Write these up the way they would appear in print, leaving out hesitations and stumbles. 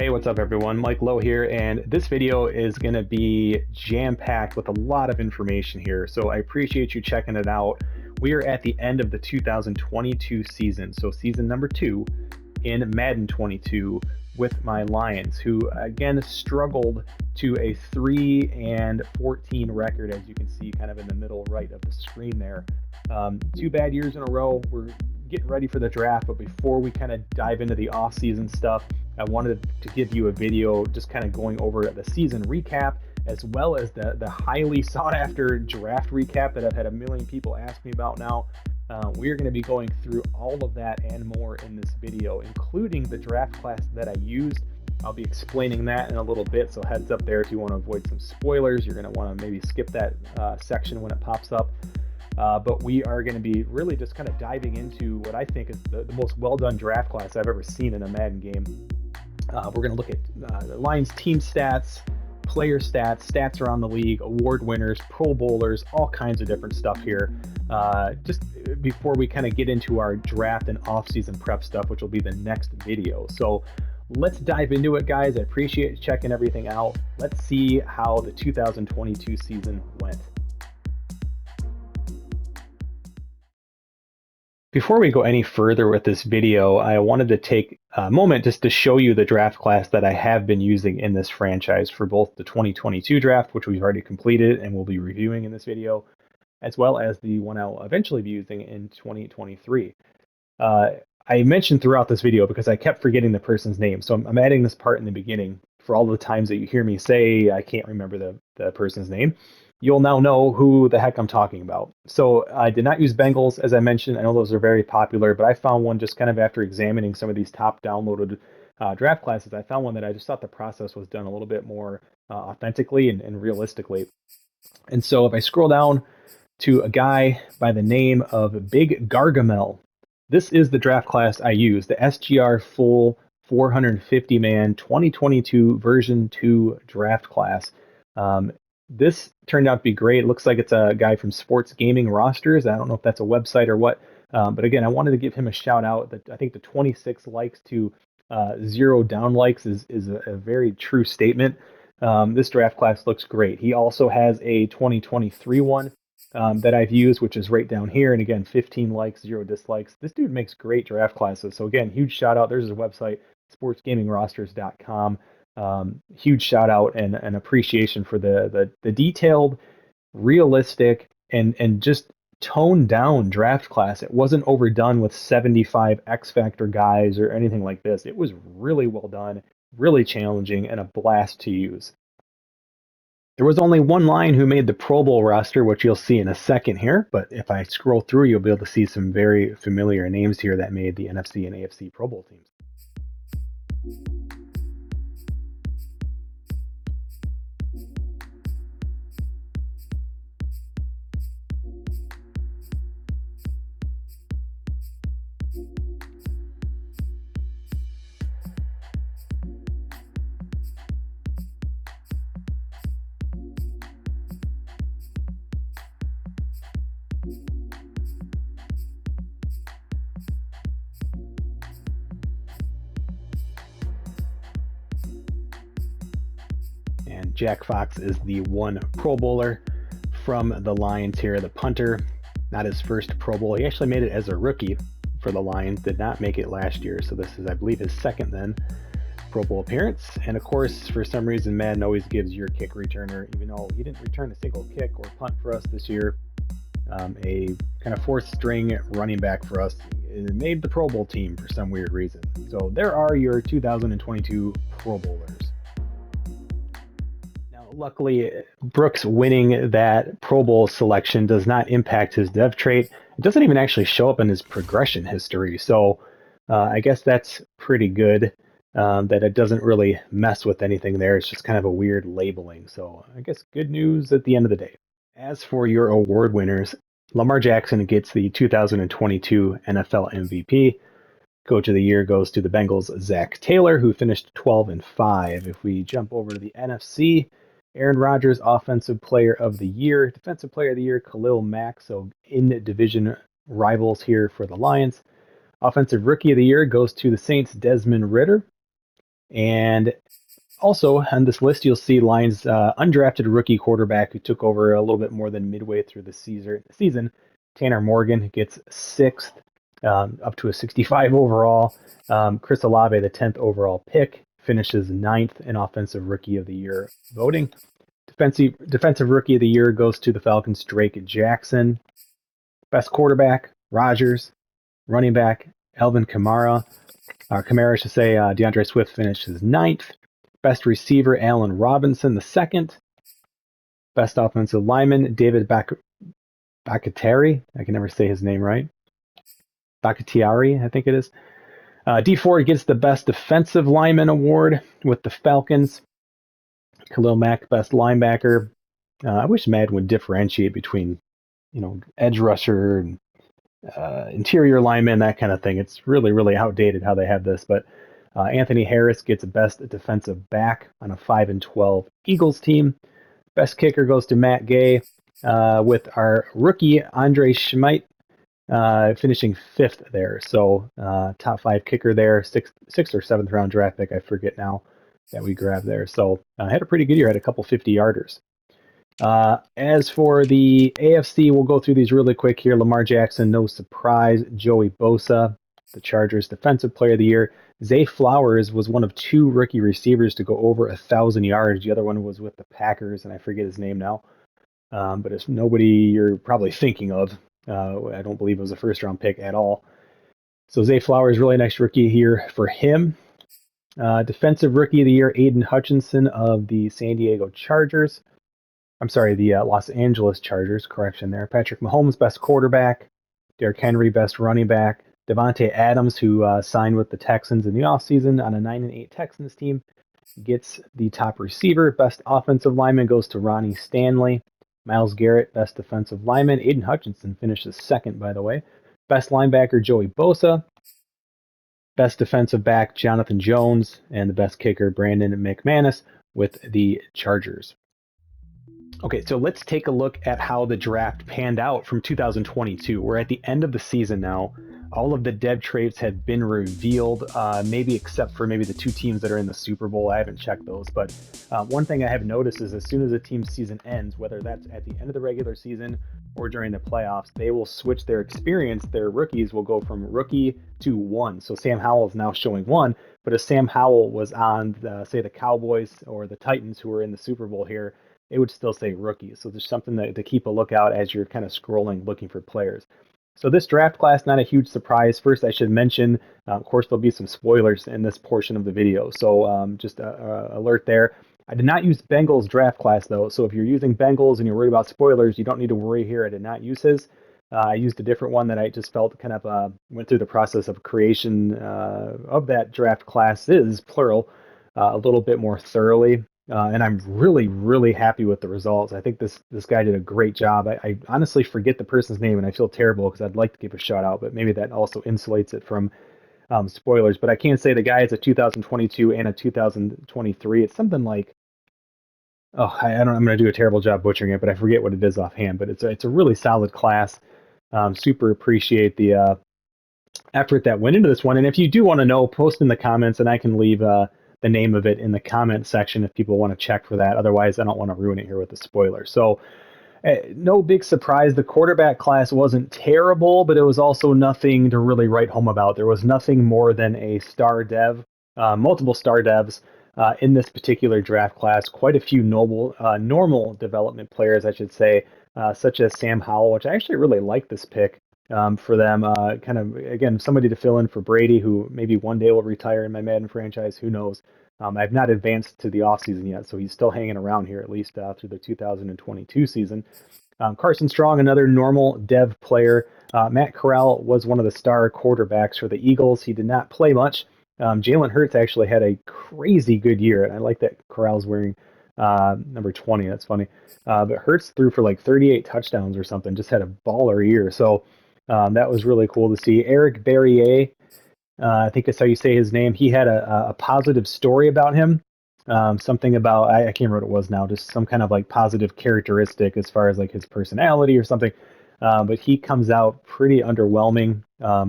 Hey, what's up everyone? Mike Lowe here, and this video is going to be jam-packed with a lot of information here, so I appreciate you checking it out. We are at the end of the 2022 season, so season number 2 in Madden 22 with my Lions, who again struggled to a 3-14 record, as you can see kind of in the middle right of the screen there. 2 bad years in a row. We're getting ready for the draft, but before we kind of dive into the off-season stuff, I wanted to give you a video just kind of going over the season recap, as well as the highly sought after draft recap that I've had a million people ask me about now. We're going to be going through all of that and more in this video, including the draft class that I used. I'll be explaining that in a little bit, so heads up there if you want to avoid some spoilers. You're going to want to maybe skip that section when it pops up. But we are going to be really just kind of diving into what I think is the most well-done draft class I've ever seen in a Madden game. We're going to look at the Lions team stats, player stats, stats around the league, award winners, Pro Bowlers, all kinds of different stuff here. Just before we kind of get into our draft and off-season prep stuff, which will be the next video. So let's dive into it, guys. I appreciate checking everything out. Let's see how the 2022 season went. Before we go any further with this video, I wanted to take a moment just to show you the draft class that I have been using in this franchise for both the 2022 draft, which we've already completed and we'll be reviewing in this video, as well as the one I'll eventually be using in 2023. I mentioned throughout this video because I kept forgetting the person's name, so I'm adding this part in the beginning for all the times that you hear me say I can't remember the person's name. You'll now know who the heck I'm talking about. So I did not use Bengals, as I mentioned. I know those are very popular, but I found one just kind of after examining some of these top downloaded draft classes. I found one that I just thought the process was done a little bit more authentically and realistically. And so if I scroll down to a guy by the name of Big Gargamel, this is the draft class I use, the SGR full 450 man 2022 version 2 draft class. This turned out to be great. It looks like it's a guy from Sports Gaming Rosters. I don't know if that's a website or what, but again, I wanted to give him a shout out. That I think the 26 likes to 0 down likes is a very true statement. This draft class looks great. He also has a 2023 one that I've used, which is right down here. And again, 15 likes, 0 dislikes. This dude makes great draft classes. So again, huge shout out. There's his website, sportsgamingrosters.com. Huge shout out and appreciation for the detailed, realistic, and just toned down draft class. It wasn't overdone with 75 X Factor guys or anything like this. It was really well done, really challenging, and a blast to use. There was only one line who made the Pro Bowl roster, which you'll see in a second here, but if I scroll through, you'll be able to see some very familiar names here that made the NFC and AFC Pro Bowl teams. And Jack Fox is the one Pro Bowler from the Lions here, the punter. Not his first Pro Bowl. He actually made it as a rookie for the Lions, did not make it last year. So this is, I believe, his second then Pro Bowl appearance. And of course, for some reason, Madden always gives your kick returner, even though he didn't return a single kick or punt for us this year, a kind of fourth string running back for us. It made the Pro Bowl team for some weird reason. So there are your 2022 Pro Bowlers. Luckily, Brooks winning that Pro Bowl selection does not impact his dev trait. It doesn't even actually show up in his progression history. So I guess that's pretty good that it doesn't really mess with anything there. It's just kind of a weird labeling. So I guess good news at the end of the day. As for your award winners, Lamar Jackson gets the 2022 NFL MVP. Coach of the Year goes to the Bengals' Zach Taylor, who finished 12-5. If we jump over to the NFC, Aaron Rodgers, Offensive Player of the Year. Defensive Player of the Year, Khalil Mack. So in division rivals here for the Lions. Offensive Rookie of the Year goes to the Saints' Desmond Ridder. And also on this list, you'll see Lions undrafted rookie quarterback who took over a little bit more than midway through the season. Tanner Morgan gets 6th, up to a 65 overall. Chris Olave, the 10th overall pick, finishes 9th in Offensive Rookie of the Year voting. Defensive Rookie of the Year goes to the Falcons' Drake Jackson. Best quarterback, Rodgers. Running back, Alvin Kamara. Kamara, I should say, DeAndre Swift finishes 9th. Best receiver, Allen Robinson, the 2nd. Best offensive lineman, David Bakhtiari. I can never say his name right. Bakhtiari, I think it is. D Ford gets the Best Defensive Lineman Award with the Falcons. Khalil Mack, Best Linebacker. I wish Madden would differentiate between, edge rusher and interior lineman, that kind of thing. It's really, really outdated how they have this. But Anthony Harris gets Best Defensive Back on a 5-12 Eagles team. Best kicker goes to Matt Gay, with our rookie Andre Schmidt finishing 5th there. So top 5 kicker there, sixth or 7th round draft pick, I forget now, that we grabbed there. So had a pretty good year, had a couple 50-yarders. As for the AFC, we'll go through these really quick here. Lamar Jackson, no surprise. Joey Bosa, the Chargers Defensive Player of the Year. Zay Flowers was one of 2 rookie receivers to go over 1,000 yards. The other one was with the Packers, and I forget his name now. But it's nobody you're probably thinking of. I don't believe it was a first-round pick at all. So Zay Flowers, really nice rookie here for him. Defensive Rookie of the Year, Aiden Hutchinson of the San Diego Chargers. I'm sorry, the Los Angeles Chargers, correction there. Patrick Mahomes, best quarterback. Derrick Henry, best running back. Devontae Adams, who signed with the Texans in the offseason on a 9-8 Texans team, gets the top receiver. Best offensive lineman goes to Ronnie Stanley. Myles Garrett, best defensive lineman. Aiden Hutchinson finishes 2nd, by the way. Best linebacker, Joey Bosa. Best defensive back, Jonathan Jones. And the best kicker, Brandon McManus with the Chargers. Okay, so let's take a look at how the draft panned out from 2022. We're at the end of the season now. All of the dev traits have been revealed, maybe except for maybe the 2 teams that are in the Super Bowl. I haven't checked those, but one thing I have noticed is as soon as a team's season ends, whether that's at the end of the regular season or during the playoffs, they will switch their experience. Their rookies will go from rookie to 1. So Sam Howell is now showing 1, but if Sam Howell was on, say, the Cowboys or the Titans who were in the Super Bowl here, it would still say rookie. So there's something to keep a lookout as you're kind of scrolling looking for players. So this draft class, not a huge surprise. First, I should mention, of course, there'll be some spoilers in this portion of the video. So just alert there. I did not use Bengal's draft class, though. So if you're using Bengal's and you're worried about spoilers, you don't need to worry here. I did not use his. I used a different one that I just felt kind of went through the process of creation of that draft classes, plural, a little bit more thoroughly. And I'm really, really happy with the results. I think this guy did a great job. I honestly forget the person's name, and I feel terrible because I'd like to give a shout out, but maybe that also insulates it from spoilers. But I can say the guy is a 2022 and a 2023. It's something like, I'm going to do a terrible job butchering it, but I forget what it is offhand. But it's a really solid class. Super appreciate the effort that went into this one. And if you do want to know, post in the comments, and I can leave the name of it in the comment section if people want to check for that. Otherwise, I don't want to ruin it here with a spoiler. So no big surprise. The quarterback class wasn't terrible, but it was also nothing to really write home about. There was nothing more than a star dev, multiple star devs in this particular draft class. Quite a few normal development players, I should say, such as Sam Howell, which I actually really like this pick. For them, kind of, again, somebody to fill in for Brady, who maybe one day will retire in my Madden franchise. Who knows? I've not advanced to the offseason yet, so he's still hanging around here, at least through the 2022 season. Carson Strong, another normal dev player. Matt Corral was one of the star quarterbacks for the Eagles. He did not play much. Jalen Hurts actually had a crazy good year, and I like that Corral's wearing number 20. That's funny. But Hurts threw for like 38 touchdowns or something, just had a baller year. So that was really cool to see. Eric Barrier, I think that's how you say his name. He had a positive story about him. Something about, I can't remember what it was now, just some kind of like positive characteristic as far as like his personality or something. But he comes out pretty underwhelming,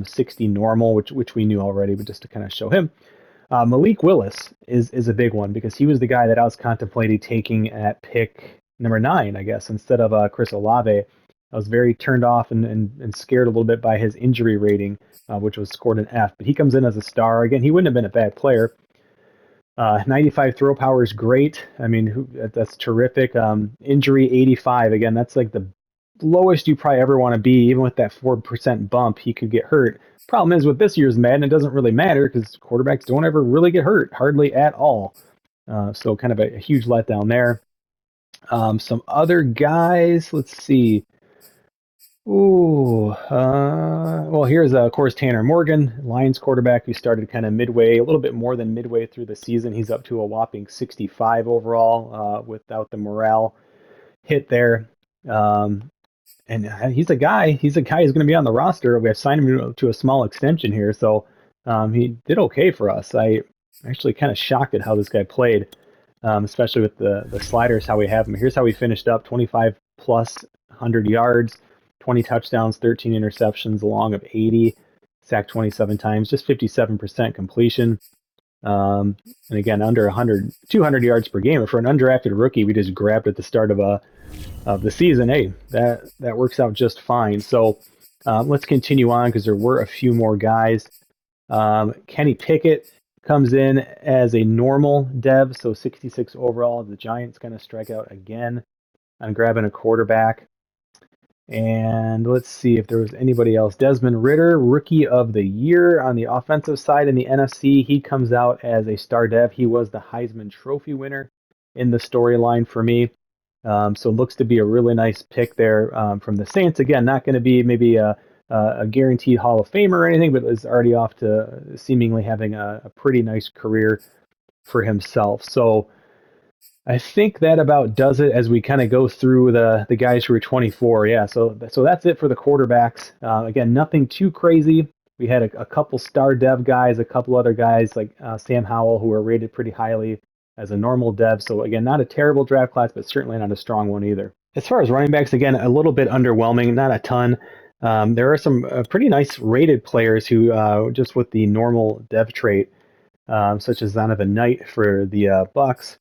60 normal, which we knew already, but just to kind of show him. Malik Willis is a big one because he was the guy that I was contemplating taking at pick number 9, I guess, instead of Chris Olave. I was very turned off and scared a little bit by his injury rating, which was scored an F. But he comes in as a star. Again, he wouldn't have been a bad player. 95 throw power is great. I mean, that's terrific. Injury 85. Again, that's like the lowest you probably ever want to be. Even with that 4% bump, he could get hurt. Problem is with this year's Madden, it doesn't really matter because quarterbacks don't ever really get hurt, hardly at all. So kind of a huge letdown there. Some other guys, let's see. Well, here's of course Tanner Morgan, Lions quarterback who started kind of midway, a little bit more than midway through the season. He's up to a whopping 65 overall without the morale hit there. And he's a guy who's going to be on the roster. We have signed him to a small extension here, so he did okay for us. I'm actually kind of shocked at how this guy played, especially with the sliders, how we have him. Here's how he finished up: 25 plus 100 yards, 20 touchdowns, 13 interceptions, along of 80, sacked 27 times, just 57% completion. And again, under 200 yards per game. For an undrafted rookie, we just grabbed at the start of the season. Hey, that works out just fine. So let's continue on because there were a few more guys. Kenny Pickett comes in as a normal dev, so 66 overall. The Giants going to strike out again on grabbing a quarterback. And let's see if there was anybody else. Desmond Ridder, Rookie of the Year on the offensive side in the NFC. He comes out as a star dev. He was the Heisman Trophy winner in the storyline for me. So it looks to be a really nice pick there from the Saints. Again, not going to be maybe a guaranteed Hall of Famer or anything, but is already off to seemingly having a pretty nice career for himself. So I think that about does it as we kind of go through the guys who are 24. Yeah, so that's it for the quarterbacks. Again, nothing too crazy. We had a couple star dev guys, a couple other guys like Sam Howell who are rated pretty highly as a normal dev. So again, not a terrible draft class, but certainly not a strong one either. As far as running backs, again, a little bit underwhelming, not a ton. There are some pretty nice rated players who just with the normal dev trait, such as Zonovan Knight for the Bucks.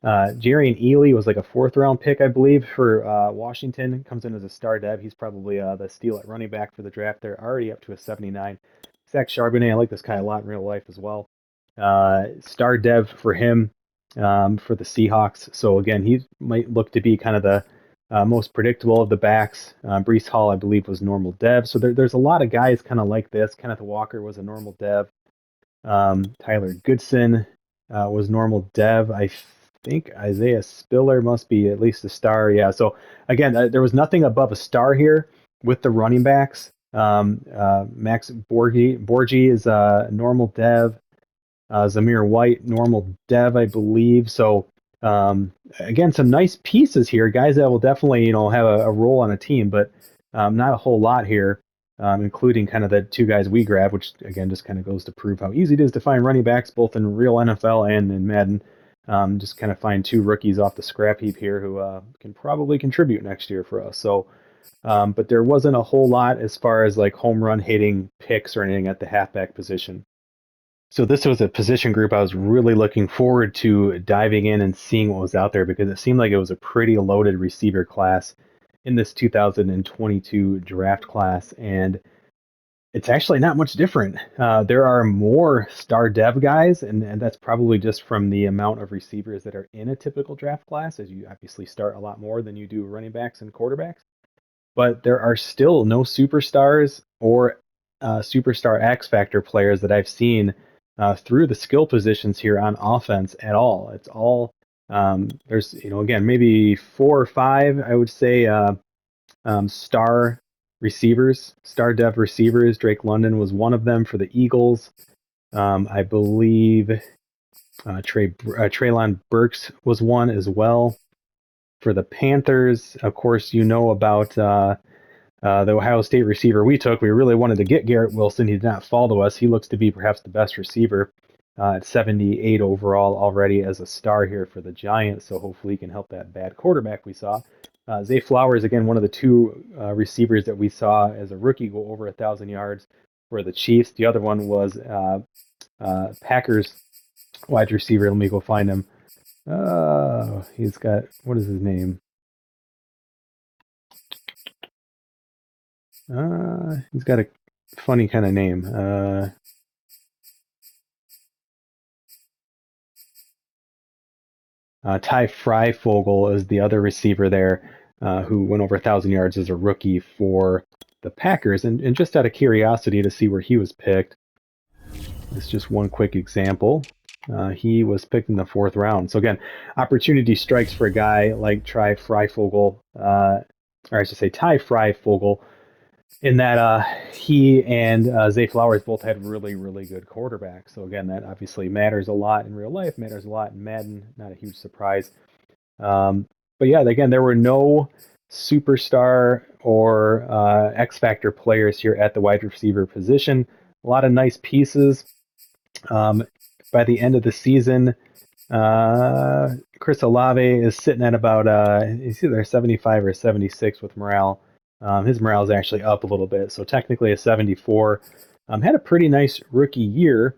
Jarian Ealy was like a 4th-round pick, I believe, for Washington. Comes in as a star dev. He's probably the steal at running back for the draft. They're already up to a 79. Zach Charbonnet, I like this guy a lot in real life as well. Star dev for him for the Seahawks. So again, he might look to be kind of the most predictable of the backs. Breece Hall, I believe, was normal dev. So there's a lot of guys kind of like this. Kenneth Walker was a normal dev. Tyler Goodson was normal dev. I think Isaiah Spiller must be at least a star. Yeah. So again, there was nothing above a star here with the running backs. Max Borgi is a normal dev. Zamir White, normal dev, I believe. So again, some nice pieces here, guys that will definitely have a role on a team, but not a whole lot here, including kind of the 2 guys we grabbed, which again just kind of goes to prove how easy it is to find running backs both in real NFL and in Madden. Just kind of find 2 rookies off the scrap heap here who can probably contribute next year for us. So, but there wasn't a whole lot as far as like home run hitting picks or anything at the halfback position. So this was a position group I was really looking forward to diving in and seeing what was out there because it seemed like it was a pretty loaded receiver class in this 2022 draft class. And it's actually not much different. There are more star dev guys, and that's probably just from the amount of receivers that are in a typical draft class, as you obviously start a lot more than you do running backs and quarterbacks. But there are still no superstars or superstar X Factor players that I've seen through the skill positions here on offense at all. It's all, there's, again, maybe 4 or 5, I would say, star receivers, star dev receivers. Drake London was one of them for the Eagles. I believe Treylon Burks was one as well for the Panthers. Of course, about the Ohio State receiver we took. We really wanted to get Garrett Wilson. He did not fall to us. He looks to be perhaps the best receiver at 78 overall already as a star here for the Giants. So hopefully he can help that bad quarterback we saw. Zay Flowers, again, one of the 2 receivers that we saw as a rookie go over 1,000 yards for the Chiefs. The other one was Packers wide receiver. Let me go find him. He's got, what is his name? He's got a funny kind of name. Ty Freifogel is the other receiver there, who went over 1,000 yards as a rookie for the Packers. And just out of curiosity to see where he was picked, it's just one quick example. He was picked in the 4th round. So again, opportunity strikes for a guy like Ty Freifogel, or I should say Ty Freifogel, in that he and Zay Flowers both had really, really good quarterbacks. So again, that obviously matters a lot in real life, matters a lot in Madden. Not a huge surprise. But yeah, again, there were no superstar or X Factor players here at the wide receiver position. A lot of nice pieces. By the end of the season, Chris Olave is sitting at about he's either 75 or 76 with morale. His morale is actually up a little bit, so technically a 74. Had a pretty nice rookie year.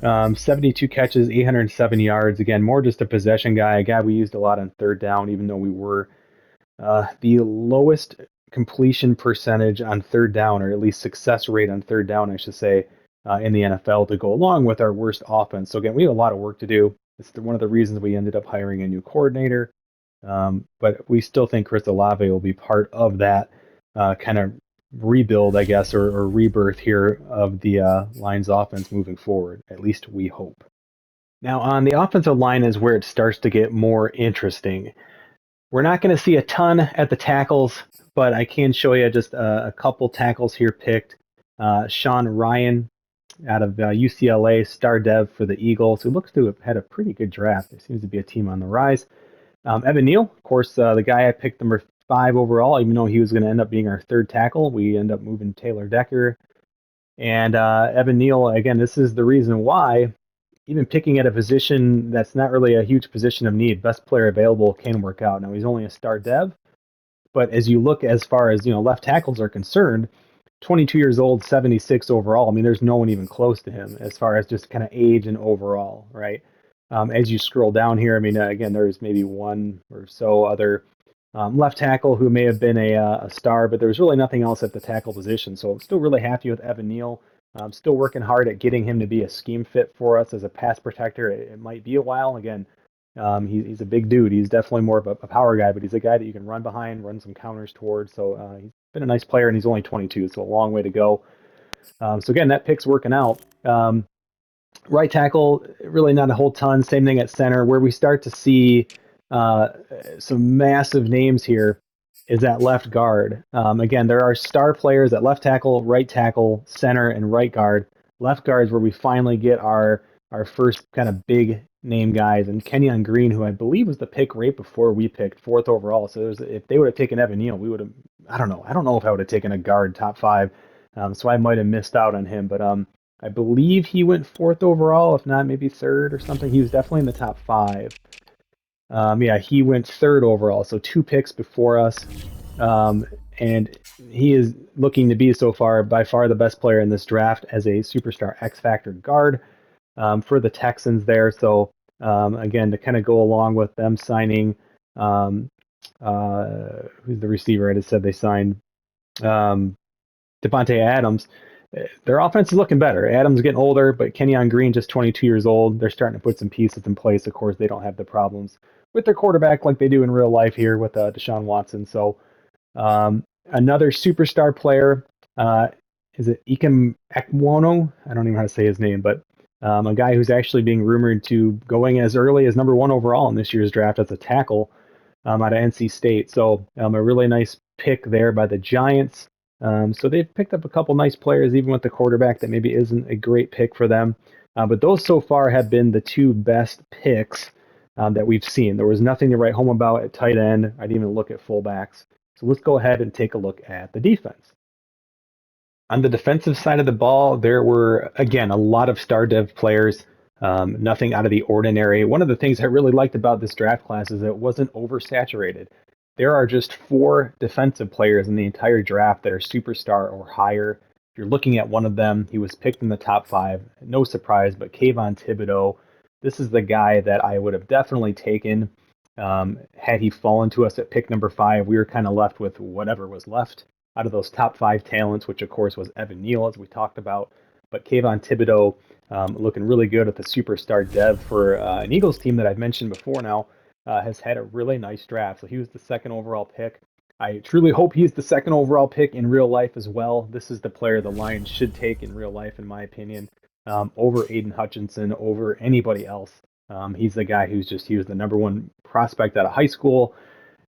72 catches, 807 yards. Again, more just a possession guy, a guy we used a lot on 3rd down, even though we were the lowest completion percentage on 3rd down, or at least success rate on 3rd down, I should say, in the NFL, to go along with our worst offense. So again, we have a lot of work to do. It's one of the reasons we ended up hiring a new coordinator. But we still think Chris Olave will be part of that kind of rebuild, I guess, or rebirth here of the Lions offense moving forward. At least we hope. Now, on the offensive line is where it starts to get more interesting. We're not going to see a ton at the tackles, but I can show you just a couple tackles here picked. Sean Ryan out of UCLA, star dev for the Eagles, who looks to have had a pretty good draft. There seems to be a team on the rise. Evan Neal, of course, the guy I picked number 5 overall, even though he was going to end up being our 3rd tackle. We end up moving Taylor Decker. And Evan Neal, again, this is the reason why, even picking at a position that's not really a huge position of need, best player available can work out. Now, he's only a star dev, but as you look as far as, left tackles are concerned, 22 years old, 76 overall. I mean, there's no one even close to him as far as just kind of age and overall, right? As you scroll down here, I mean, again, there's maybe one or so other left tackle who may have been a star, but there was really nothing else at the tackle position. So I'm still really happy with Evan Neal. I'm still working hard at getting him to be a scheme fit for us as a pass protector. It might be a while. Again, he's a big dude. He's definitely more of a power guy, but he's a guy that you can run behind, run some counters towards. So he's been a nice player, and he's only 22, so a long way to go. So again, that pick's working out. Right tackle, really not a whole ton. Same thing at center. Where we start to see some massive names here is that left guard. Again, there are star players at left tackle, right tackle, center, and right guard. Left guard is where we finally get our first kind of big name guys. And Kenyon Green, who I believe was the pick right before we picked 4th overall. So if they would have taken Evan Neal, we would have. I don't know. I don't know if I would have taken a guard top 5. So I might have missed out on him, but I believe he went 4th overall, if not maybe 3rd or something. He was definitely in the top 5. Yeah, he went 3rd overall, so 2 picks before us. And he is looking to be so far by far the best player in this draft as a superstar X Factor guard for the Texans there. So again, to kind of go along with them signing, who's the receiver? I just said they signed Devontae Adams. Their offense is looking better. Adams getting older, but Kenyon Green just 22 years old. They're starting to put some pieces in place. Of course, they don't have the problems with their quarterback like they do in real life here with Deshaun Watson. So another superstar player, is it Ikem Ekwono? I don't even know how to say his name, but a guy who's actually being rumored to going as early as number 1 overall in this year's draft as a tackle out of NC State. So a really nice pick there by the Giants. So they've picked up a couple nice players, even with the quarterback that maybe isn't a great pick for them. But those so far have been the 2 best picks that we've seen. There was nothing to write home about at tight end. I didn't even look at fullbacks. So let's go ahead and take a look at the defense. On the defensive side of the ball, there were, again, a lot of star dev players, nothing out of the ordinary. One of the things I really liked about this draft class is that it wasn't oversaturated. There are just 4 defensive players in the entire draft that are superstar or higher. If you're looking at one of them, he was picked in the top 5. No surprise, but Kayvon Thibodeau, this is the guy that I would have definitely taken. Had he fallen to us at pick number 5, we were kind of left with whatever was left out of those top 5 talents, which of course was Evan Neal, as we talked about. But Kayvon Thibodeau looking really good at the superstar dev for an Eagles team that I've mentioned before now, has had a really nice draft. So he was the second overall pick. I truly hope he's the second overall pick in real life as well. This is the player the Lions should take in real life, in my opinion, over Aiden Hutchinson, over anybody else. He's the guy he was the number one prospect out of high school.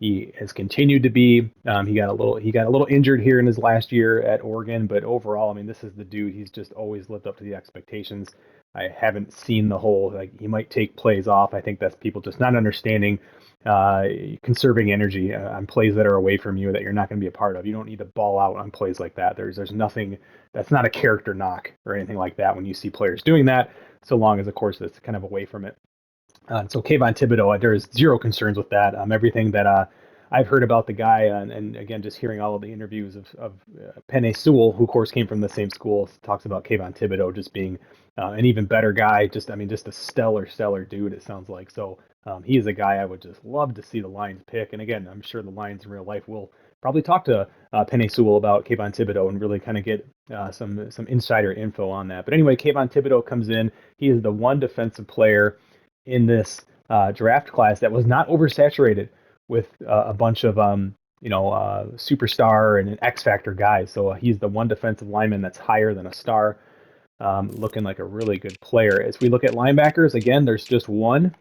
He has continued to be. He got a little injured here in his last year at Oregon, but overall, I mean, this is the dude. He's just always lived up to the expectations. I haven't seen the whole like he might take plays off. I think that's people just not understanding, conserving energy on plays that are away from you that you're not going to be a part of. You don't need to ball out on plays like that. There's nothing that's not a character knock or anything like that when you see players doing that, so long as of course it's kind of away from it. So Kayvon Thibodeau, there's zero concerns with that. Everything that I've heard about the guy, and again, just hearing all of the interviews of Penei Sewell, who of course came from the same school, talks about Kayvon Thibodeau just being an even better guy. Just a stellar dude. It sounds like. So he is a guy I would just love to see the Lions pick. And again, I'm sure the Lions in real life will probably talk to Penei Sewell about Kayvon Thibodeau and really kind of get some insider info on that. But anyway, Kayvon Thibodeau comes in. He is the one defensive player in this draft class that was not oversaturated with a bunch of superstar and an X factor guys. So he's the one defensive lineman that's higher than a star, looking like a really good player. As we look at linebackers, again, there's just one.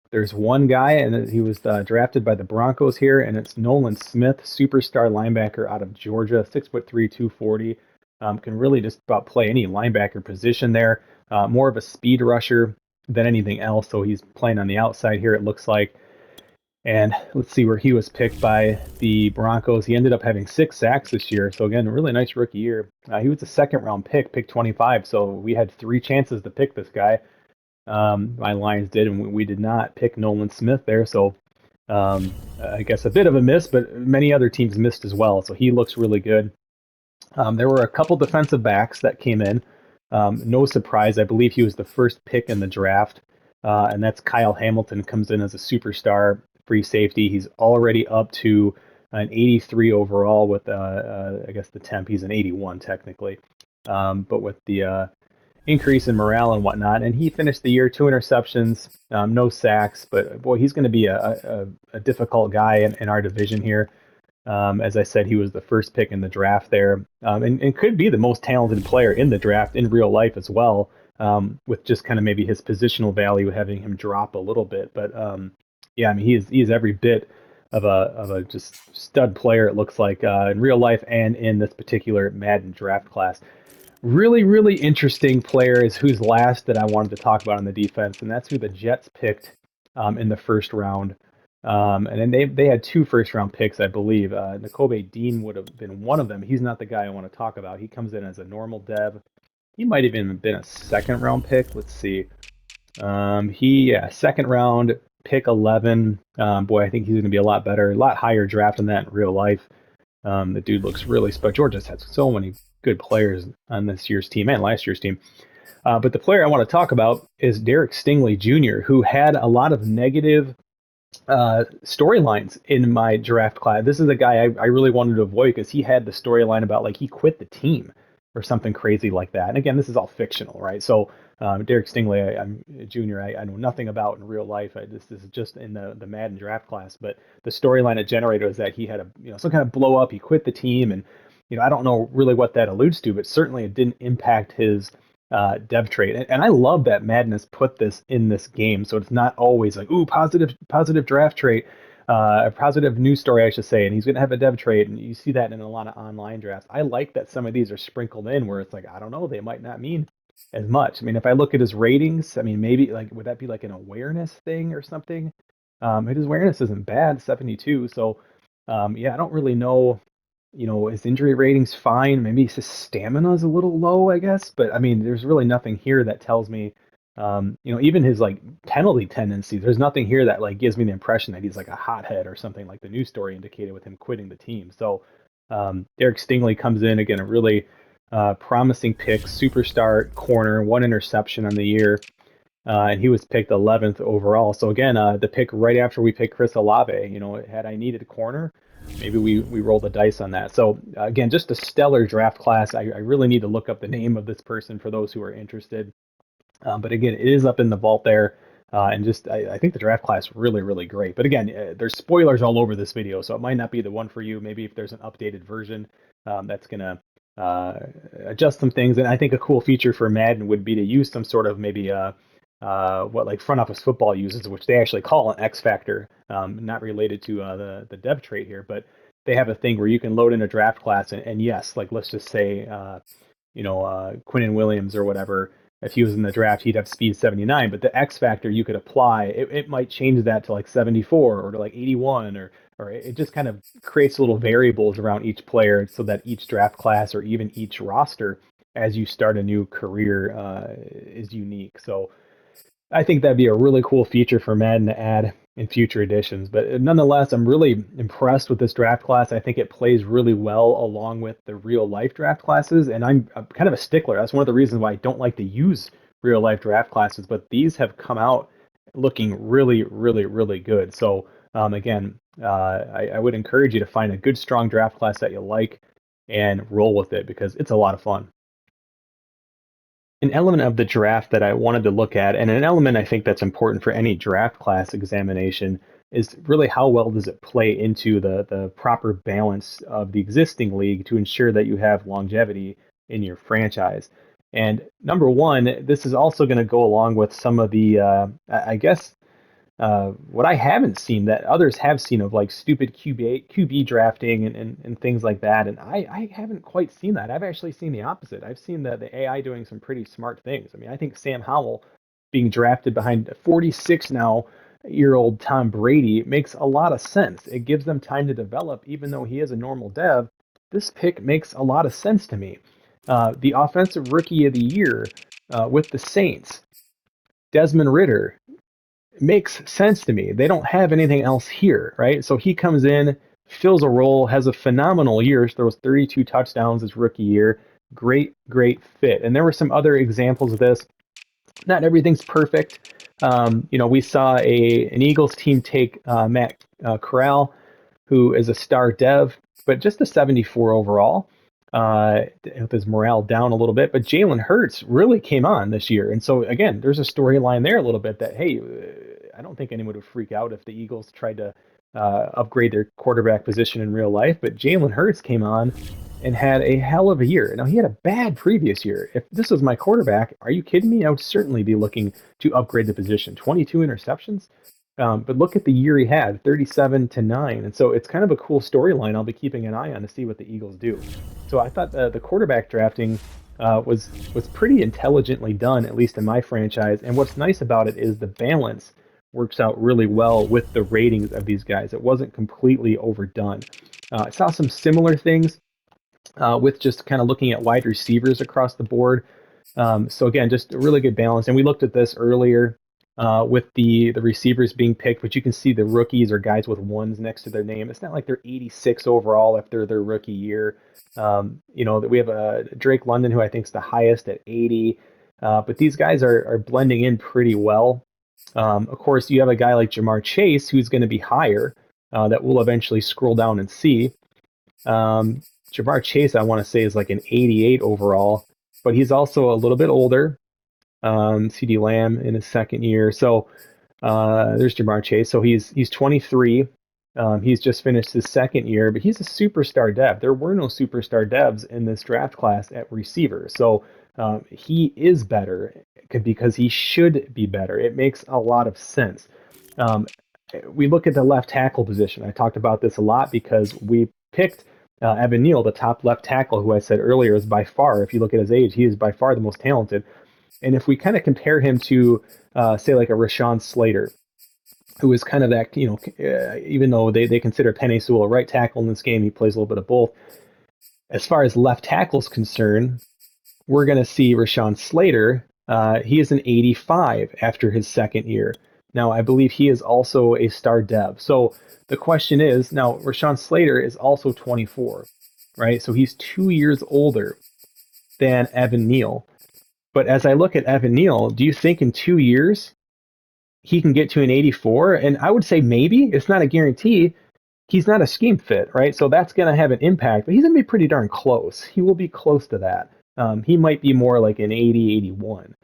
There's one guy, and he was drafted by the Broncos here, and it's Nolan Smith, superstar linebacker out of Georgia, 6'3", 240. Can really just about play any linebacker position there. More of a speed rusher than anything else, so he's playing on the outside here, it looks like. And let's see where he was picked by the Broncos. He ended up having 6 sacks this year, so again, a really nice rookie year. He was a second-round pick 25, so we had 3 chances to pick this guy. My Lions did, and we did not pick Nolan Smith there, so I guess a bit of a miss, but many other teams missed as well, so he looks really good. There were a couple defensive backs that came in. No surprise, I believe he was the first pick in the draft, and that's Kyle Hamilton, comes in as a superstar free safety. He's already up to an 83 overall with, I guess, the temp. He's an 81 technically, but with the increase in morale and whatnot. And he finished the year 2 interceptions, no sacks, but boy, he's going to be a difficult guy in our division here. As I said, he was the first pick in the draft there, and could be the most talented player in the draft in real life as well, with just kind of maybe his positional value having him drop a little bit. But yeah, I mean, he is every bit of a just stud player, it looks like, in real life and in this particular Madden draft class. Really interesting player is who's last that I wanted to talk about on the defense, and that's who the Jets picked in the first round. And then they had 2 first-round picks, I believe. Nakobe Dean would have been one of them. He's not the guy I want to talk about. He comes in as a normal dev. He might have even been a second-round pick. Let's see. Second round, pick 11. Boy, I think he's going to be a lot better, a lot higher draft than that in real life. The dude looks really special. Georgia's had so many good players on this year's team and last year's team. But the player I want to talk about is Derek Stingley Jr., who had a lot of negative storylines in my draft class. This is a guy I really wanted to avoid because he had the storyline about like he quit the team or something crazy like that. And again, this is all fictional, right? So Derek Stingley, I'm a junior, I know nothing about in real life. This is just in the Madden draft class. But the storyline it generated was that he had some kind of blow up. He quit the team, and I don't know really what that alludes to, but certainly it didn't impact his dev trait. And I love that Madden has put this in this game, so it's not always like, ooh, positive draft trait, a positive news story, I should say, and he's going to have a dev trait, and you see that in a lot of online drafts. I like that some of these are sprinkled in where it's like, I don't know, they might not mean as much. I mean, if I look at his ratings, I mean, maybe like, would that be like an awareness thing or something? His awareness isn't bad, 72, so yeah, I don't really know. His injury rating's fine. Maybe his stamina is a little low, I guess. But I mean, there's really nothing here that tells me, even his like penalty tendencies. There's nothing here that like gives me the impression that he's like a hothead or something like the news story indicated with him quitting the team. So Derek Stingley comes in again, a really promising pick, superstar corner, 1 interception on the year, and he was picked 11th overall. So again, the pick right after we picked Chris Olave. Had I needed a corner, maybe we rolled the dice on that. So again, just a stellar draft class. I really need to look up the name of this person for those who are interested. But again, it is up in the vault there. And just, I think the draft class really, really great. But again, there's spoilers all over this video, so it might not be the one for you. Maybe if there's an updated version that's going to adjust some things. And I think a cool feature for Madden would be to use some sort of maybe what like front office football uses, which they actually call an X factor, not related to the dev trait here, but they have a thing where you can load in a draft class and yes, like let's just say, Quinnen Williams or whatever. If he was in the draft, he'd have speed 79, but the X factor you could apply, it might change that to like 74 or to like 81, or it just kind of creates little variables around each player so that each draft class or even each roster as you start a new career is unique. So I think that'd be a really cool feature for Madden to add in future editions. But nonetheless, I'm really impressed with this draft class. I think it plays really well along with the real life draft classes. And I'm kind of a stickler. That's one of the reasons why I don't like to use real life draft classes. But these have come out looking really, really, really good. So again, I would encourage you to find a good, strong draft class that you like and roll with it because it's a lot of fun. An element of the draft that I wanted to look at, and an element I think that's important for any draft class examination, is really how well does it play into the proper balance of the existing league to ensure that you have longevity in your franchise. And number one, this is also going to go along with some of the, I guess, what I haven't seen that others have seen of like stupid QB drafting and things like that. And I haven't quite seen that. I've actually seen the opposite. I've seen the AI doing some pretty smart things. I mean, I think Sam Howell being drafted behind 46 now year old Tom Brady makes a lot of sense. It gives them time to develop, even though he is a normal dev. This pick makes a lot of sense to me. The offensive rookie of the year with the Saints, Desmond Ridder, makes sense to me. They don't have anything else here, right? So he comes in, fills a role, has a phenomenal year, throws 32 touchdowns his rookie year. Great, great fit. And there were some other examples of this. Not everything's perfect. We saw an Eagles team take Matt Corral, who is a star dev, but just a 74 overall. With his morale down a little bit, but Jalen Hurts really came on this year. And so again, there's a storyline there a little bit that, hey, I don't think anyone would freak out if the Eagles tried to upgrade their quarterback position in real life, but Jalen Hurts came on and had a hell of a year. Now, he had a bad previous year. If this was my quarterback, are you kidding me? I would certainly be looking to upgrade the position. 22 interceptions. But look at the year he had, 37-9. And so it's kind of a cool storyline I'll be keeping an eye on to see what the Eagles do. So I thought the quarterback drafting was pretty intelligently done, at least in my franchise. And what's nice about it is the balance works out really well with the ratings of these guys. It wasn't completely overdone. I saw some similar things with just kind of looking at wide receivers across the board. So again, just a really good balance. And we looked at this earlier with the receivers being picked, but you can see the rookies or guys with ones next to their name. It's not like they're 86 overall after their rookie year. That we have Drake London, who I think is the highest at 80. But these guys are blending in pretty well. Of course, you have a guy like Jamar Chase, who's going to be higher, that we'll eventually scroll down and see. Jamar Chase, I want to say, is like an 88 overall, but he's also a little bit older. CD Lamb in his second year. So there's Jamar Chase. So he's 23. He's just finished his second year, but he's a superstar dev. There were no superstar devs in this draft class at receiver. So he is better because he should be better. It makes a lot of sense. We look at the left tackle position. I talked about this a lot because we picked Evan Neal, the top left tackle, who I said earlier is by far, if you look at his age, he is by far the most talented. And if we kind of compare him to, say, like a Rashawn Slater, who is kind of that, even though they consider Penei Sewell a right tackle in this game, he plays a little bit of both. As far as left tackle is concerned, we're going to see Rashawn Slater. He is an 85 after his second year. Now, I believe he is also a star dev. So the question is, now, Rashawn Slater is also 24, right? So he's 2 years older. than Evan Neal. But as I look at Evan Neal, do you think in 2 years he can get to an 84? And I would say maybe. It's not a guarantee. He's not a scheme fit, right? So that's going to have an impact, but he's going to be pretty darn close. He will be close to that. He might be more like an 80, 81,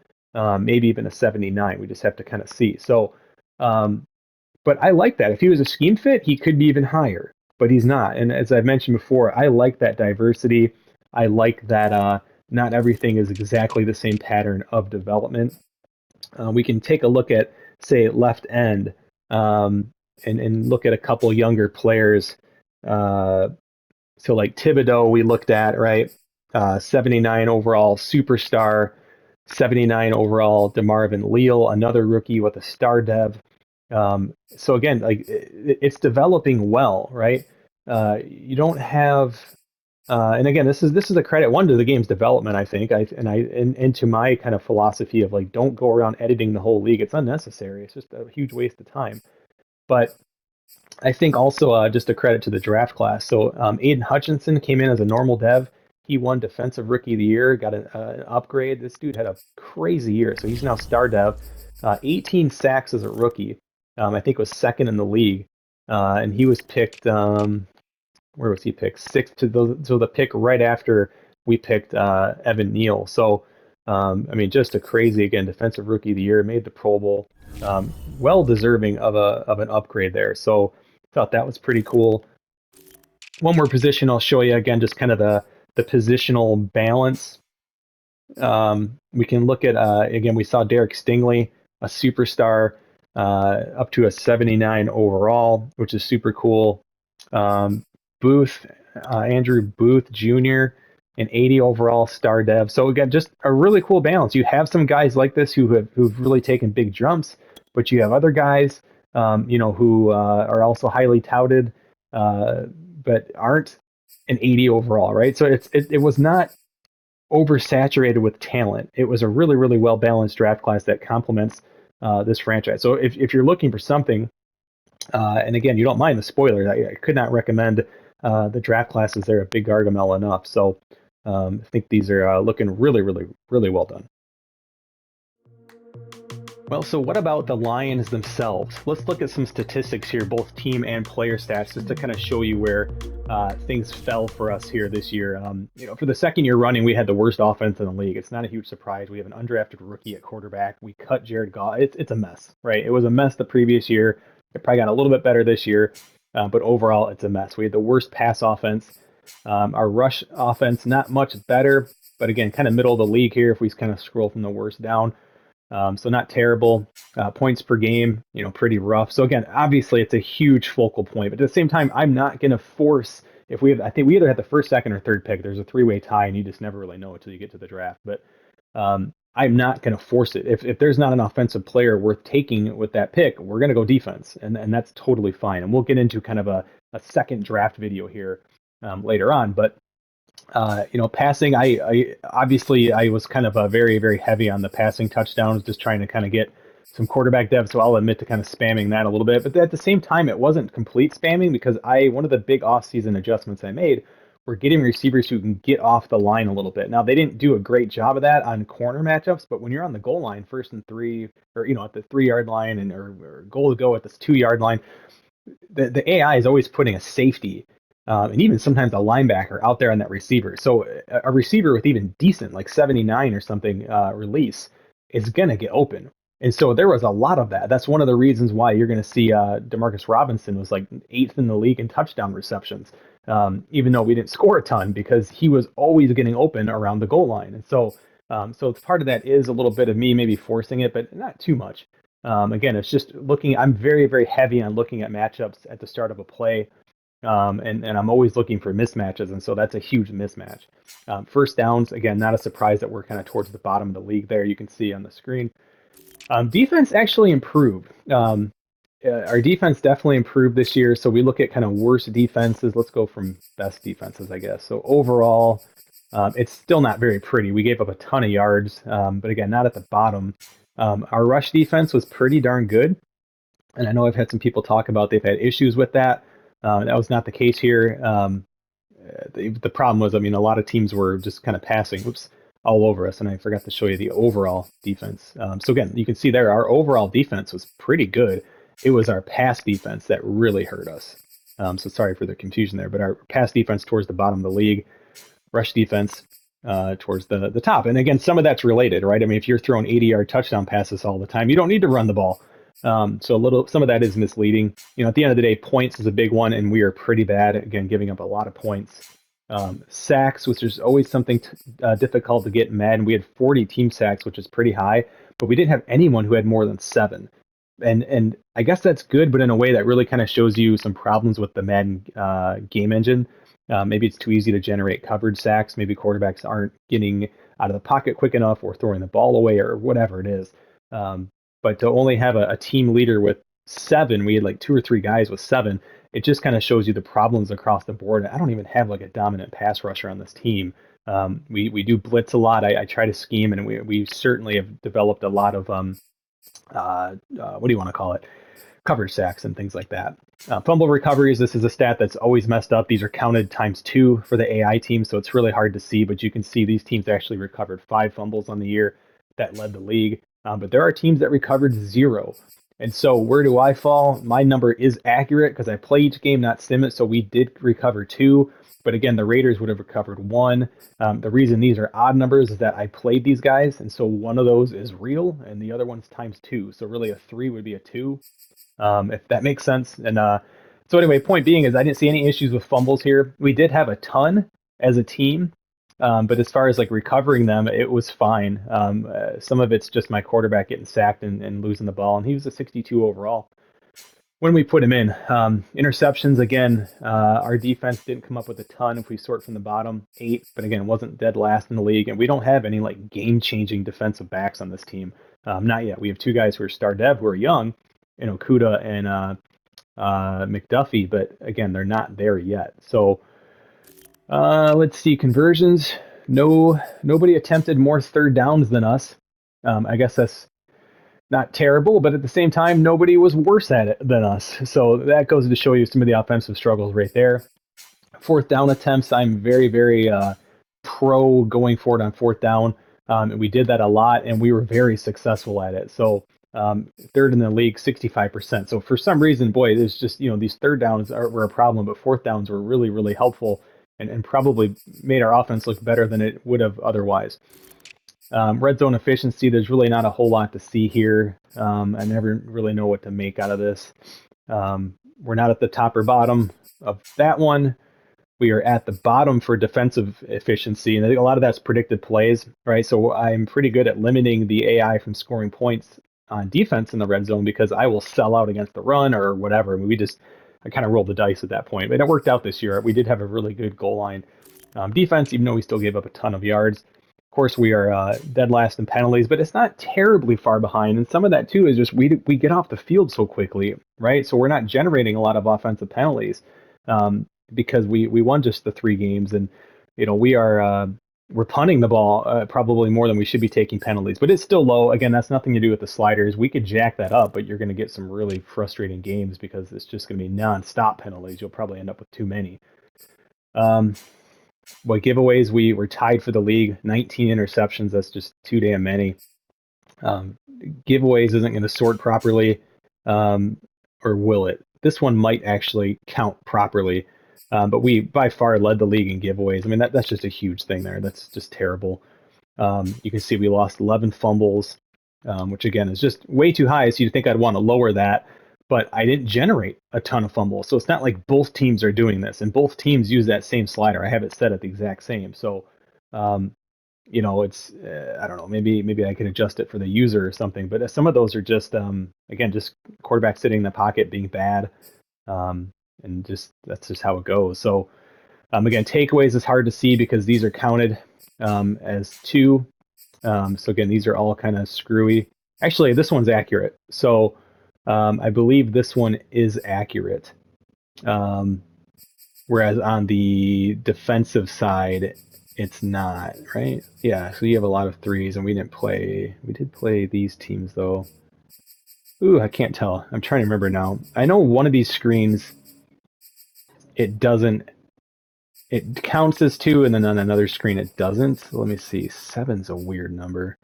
maybe even a 79. We just have to kind of see. So, but I like that. If he was a scheme fit, he could be even higher, but he's not. And as I've mentioned before, I like that diversity. I like that not everything is exactly the same pattern of development. We can take a look at, say, left end, and look at a couple younger players. So like Thibodeau, we looked at, right? 79 overall superstar, 79 overall DeMarvin Leal, another rookie with a star dev. So again, like it's developing well, right? You don't have, and again, this is a credit one to the game's development, I think. And to my kind of philosophy of like, don't go around editing the whole league. It's unnecessary. It's just a huge waste of time. But I think also just a credit to the draft class. So Aiden Hutchinson came in as a normal dev. He won Defensive Rookie of the Year, got an upgrade. This dude had a crazy year, so he's now star dev. 18 sacks as a rookie. I think was second in the league, and he was picked. Where was he picked? Sixth to the pick right after we picked Evan Neal. So I mean, just a crazy again Defensive Rookie of the Year, made the Pro Bowl. Well deserving of an upgrade there. So thought that was pretty cool. One more position I'll show you again, just kind of the positional balance. We can look at again, we saw Derek Stingley, a superstar, up to a 79 overall, which is super cool. Booth, Andrew Booth Jr., an 80 overall star dev. So again, just a really cool balance. You have some guys like this who've really taken big jumps, but you have other guys, who are also highly touted, but aren't an 80 overall, right? So it was not oversaturated with talent. It was a really, really well balanced draft class that complements this franchise. So if you're looking for something, and again, you don't mind the spoilers, I could not recommend the draft classes there at Big Gargamel enough. So I think these are looking really, really, really well done. Well, so what about the Lions themselves? Let's look at some statistics here, both team and player stats, just to kind of show you where things fell for us here this year. For the second year running, we had the worst offense in the league. It's not a huge surprise. We have an undrafted rookie at quarterback. We cut Jared Goff. It's a mess, right? It was a mess the previous year. It probably got a little bit better this year, but overall, it's a mess. We had the worst pass offense. Our rush offense, not much better, but again, kind of middle of the league here if we kind of scroll from the worst down. So not terrible. Points per game, pretty rough. So again, obviously it's a huge focal point, but at the same time, I'm not going to force. I think we either had the first, second, or third pick. There's a three-way tie, and you just never really know until you get to the draft. But I'm not going to force it. If there's not an offensive player worth taking with that pick, we're going to go defense, and that's totally fine. And we'll get into kind of a second draft video here later on, but. Passing, I obviously I was kind of very, very heavy on the passing touchdowns, just trying to kind of get some quarterback depth. So I'll admit to kind of spamming that a little bit, but at the same time, it wasn't complete spamming because one of the big off-season adjustments I made were getting receivers who can get off the line a little bit. Now they didn't do a great job of that on corner matchups, but when you're on the goal line, 1st and 3, or at the 3-yard line or goal to go at this 2-yard line, the AI is always putting a safety. And even sometimes a linebacker out there on that receiver. So a receiver with even decent, like 79 or something release is going to get open. And so there was a lot of that. That's one of the reasons why you're going to see Demarcus Robinson was like 8th in the league in touchdown receptions, even though we didn't score a ton because he was always getting open around the goal line. And so part of that is a little bit of me maybe forcing it, but not too much. Again, it's just I'm very, very heavy on looking at matchups at the start of a play. And I'm always looking for mismatches, and so that's a huge mismatch. First downs, again, not a surprise that we're kind of towards the bottom of the league there. You can see on the screen. Defense actually improved. Our defense definitely improved this year, so we look at kind of worst defenses. Let's go from best defenses, I guess. So overall, it's still not very pretty. We gave up a ton of yards, but again, not at the bottom. Our rush defense was pretty darn good, and I know I've had some people talk about they've had issues with that. That was not the case here. The problem was, a lot of teams were just kind of passing. Oops. all over us. And I forgot to show you the overall defense. So again, you can see there our overall defense was pretty good. It was our pass defense that really hurt us. So sorry for the confusion there, but our pass defense towards the bottom of the league, rush defense towards the top. And again, some of that's related, right? I mean, if you're throwing 80-yard touchdown passes all the time, you don't need to run the ball. So some of that is misleading. At the end of the day, points is a big one, and we are pretty bad again, giving up a lot of points. Sacks, which is always something difficult to get in Madden. We had 40 team sacks, which is pretty high, but we didn't have anyone who had more than 7. And I guess that's good, but in a way that really kind of shows you some problems with the Madden game engine. Maybe it's too easy to generate coverage sacks. Maybe quarterbacks aren't getting out of the pocket quick enough or throwing the ball away or whatever it is. But to only have a team leader with 7, we had like 2 or 3 guys with 7. It just kind of shows you the problems across the board. I don't even have like a dominant pass rusher on this team. We do blitz a lot. I try to scheme, and we certainly have developed a lot of what do you want to call it? Coverage sacks and things like that. Fumble recoveries, this is a stat that's always messed up. These are counted ×2 for the AI team, so it's really hard to see, but you can see these teams actually recovered 5 fumbles on the year. That led the league. But there are teams that recovered 0. And so where do I fall? My number is accurate because I play each game, not sim it, so we did recover 2. But again, the Raiders would have recovered 1. The reason these are odd numbers is that I played these guys, and so one of those is real, and the other one's ×2. So really a 3 would be a 2. If that makes sense. And so anyway, point being is I didn't see any issues with fumbles here. We did have a ton as a team, but as far as like recovering them, it was fine. Some of it's just my quarterback getting sacked and losing the ball, and he was a 62 overall when we put him in. Interceptions, again, our defense didn't come up with a ton if we sort from the bottom, 8, but again, it wasn't dead last in the league, and we don't have any like game-changing defensive backs on this team. Not yet. We have 2 guys who are star dev who are young, Okuda and McDuffie, but again, they're not there yet. So let's see, conversions. Nobody attempted more third downs than us. I guess that's not terrible, but at the same time, nobody was worse at it than us. So that goes to show you some of the offensive struggles right there. 4th down attempts, I'm very, very pro going for it on 4th down. And we did that a lot, and we were very successful at it. So 3rd in the league, 65%. So for some reason, boy, there's just, these 3rd downs were a problem, but 4th downs were really, really helpful and probably made our offense look better than it would have otherwise. Red zone efficiency, there's really not a whole lot to see here. I never really know what to make out of this. We're not at the top or bottom of that one. We are at the bottom for defensive efficiency, and I think a lot of that's predicted plays, right? So I'm pretty good at limiting the AI from scoring points on defense in the red zone because I will sell out against the run or whatever. I mean, I kind of rolled the dice at that point, but it worked out this year. We did have a really good goal line defense, even though we still gave up a ton of yards. Of course, we are dead last in penalties, but it's not terribly far behind. And some of that too is just we get off the field so quickly, right? So we're not generating a lot of offensive penalties because we won just the 3 games, and we're punting the ball probably more than we should be taking penalties, but it's still low. Again, that's nothing to do with the sliders. We could jack that up, but you're going to get some really frustrating games because it's just going to be non-stop penalties. You'll probably end up with too many. But giveaways, we were tied for the league, 19 interceptions. That's just too damn many. Giveaways isn't going to sort properly, or will it? This one might actually count properly. But we by far led the league in giveaways. I mean, that's just a huge thing there. That's just terrible. You can see we lost 11 fumbles, which again is just way too high. So you'd think I'd want to lower that, but I didn't generate a ton of fumbles. So it's not like both teams are doing this, and both teams use that same slider. I have it set at the exact same. So, it's I don't know. Maybe I could adjust it for the user or something. But some of those are just again just quarterback sitting in the pocket being bad. And that's just how it goes. So again, takeaways is hard to see because these are counted as 2. So again, these are all kind of screwy. Actually, this one's accurate. So I believe this one is accurate. Whereas on the defensive side, it's not, right? Yeah, so you have a lot of 3s, and we did play these teams though. Ooh, I can't tell. I'm trying to remember now. I know one of these screens, it doesn't it counts as 2, and then on another screen it doesn't. So let me see. 7's a weird number.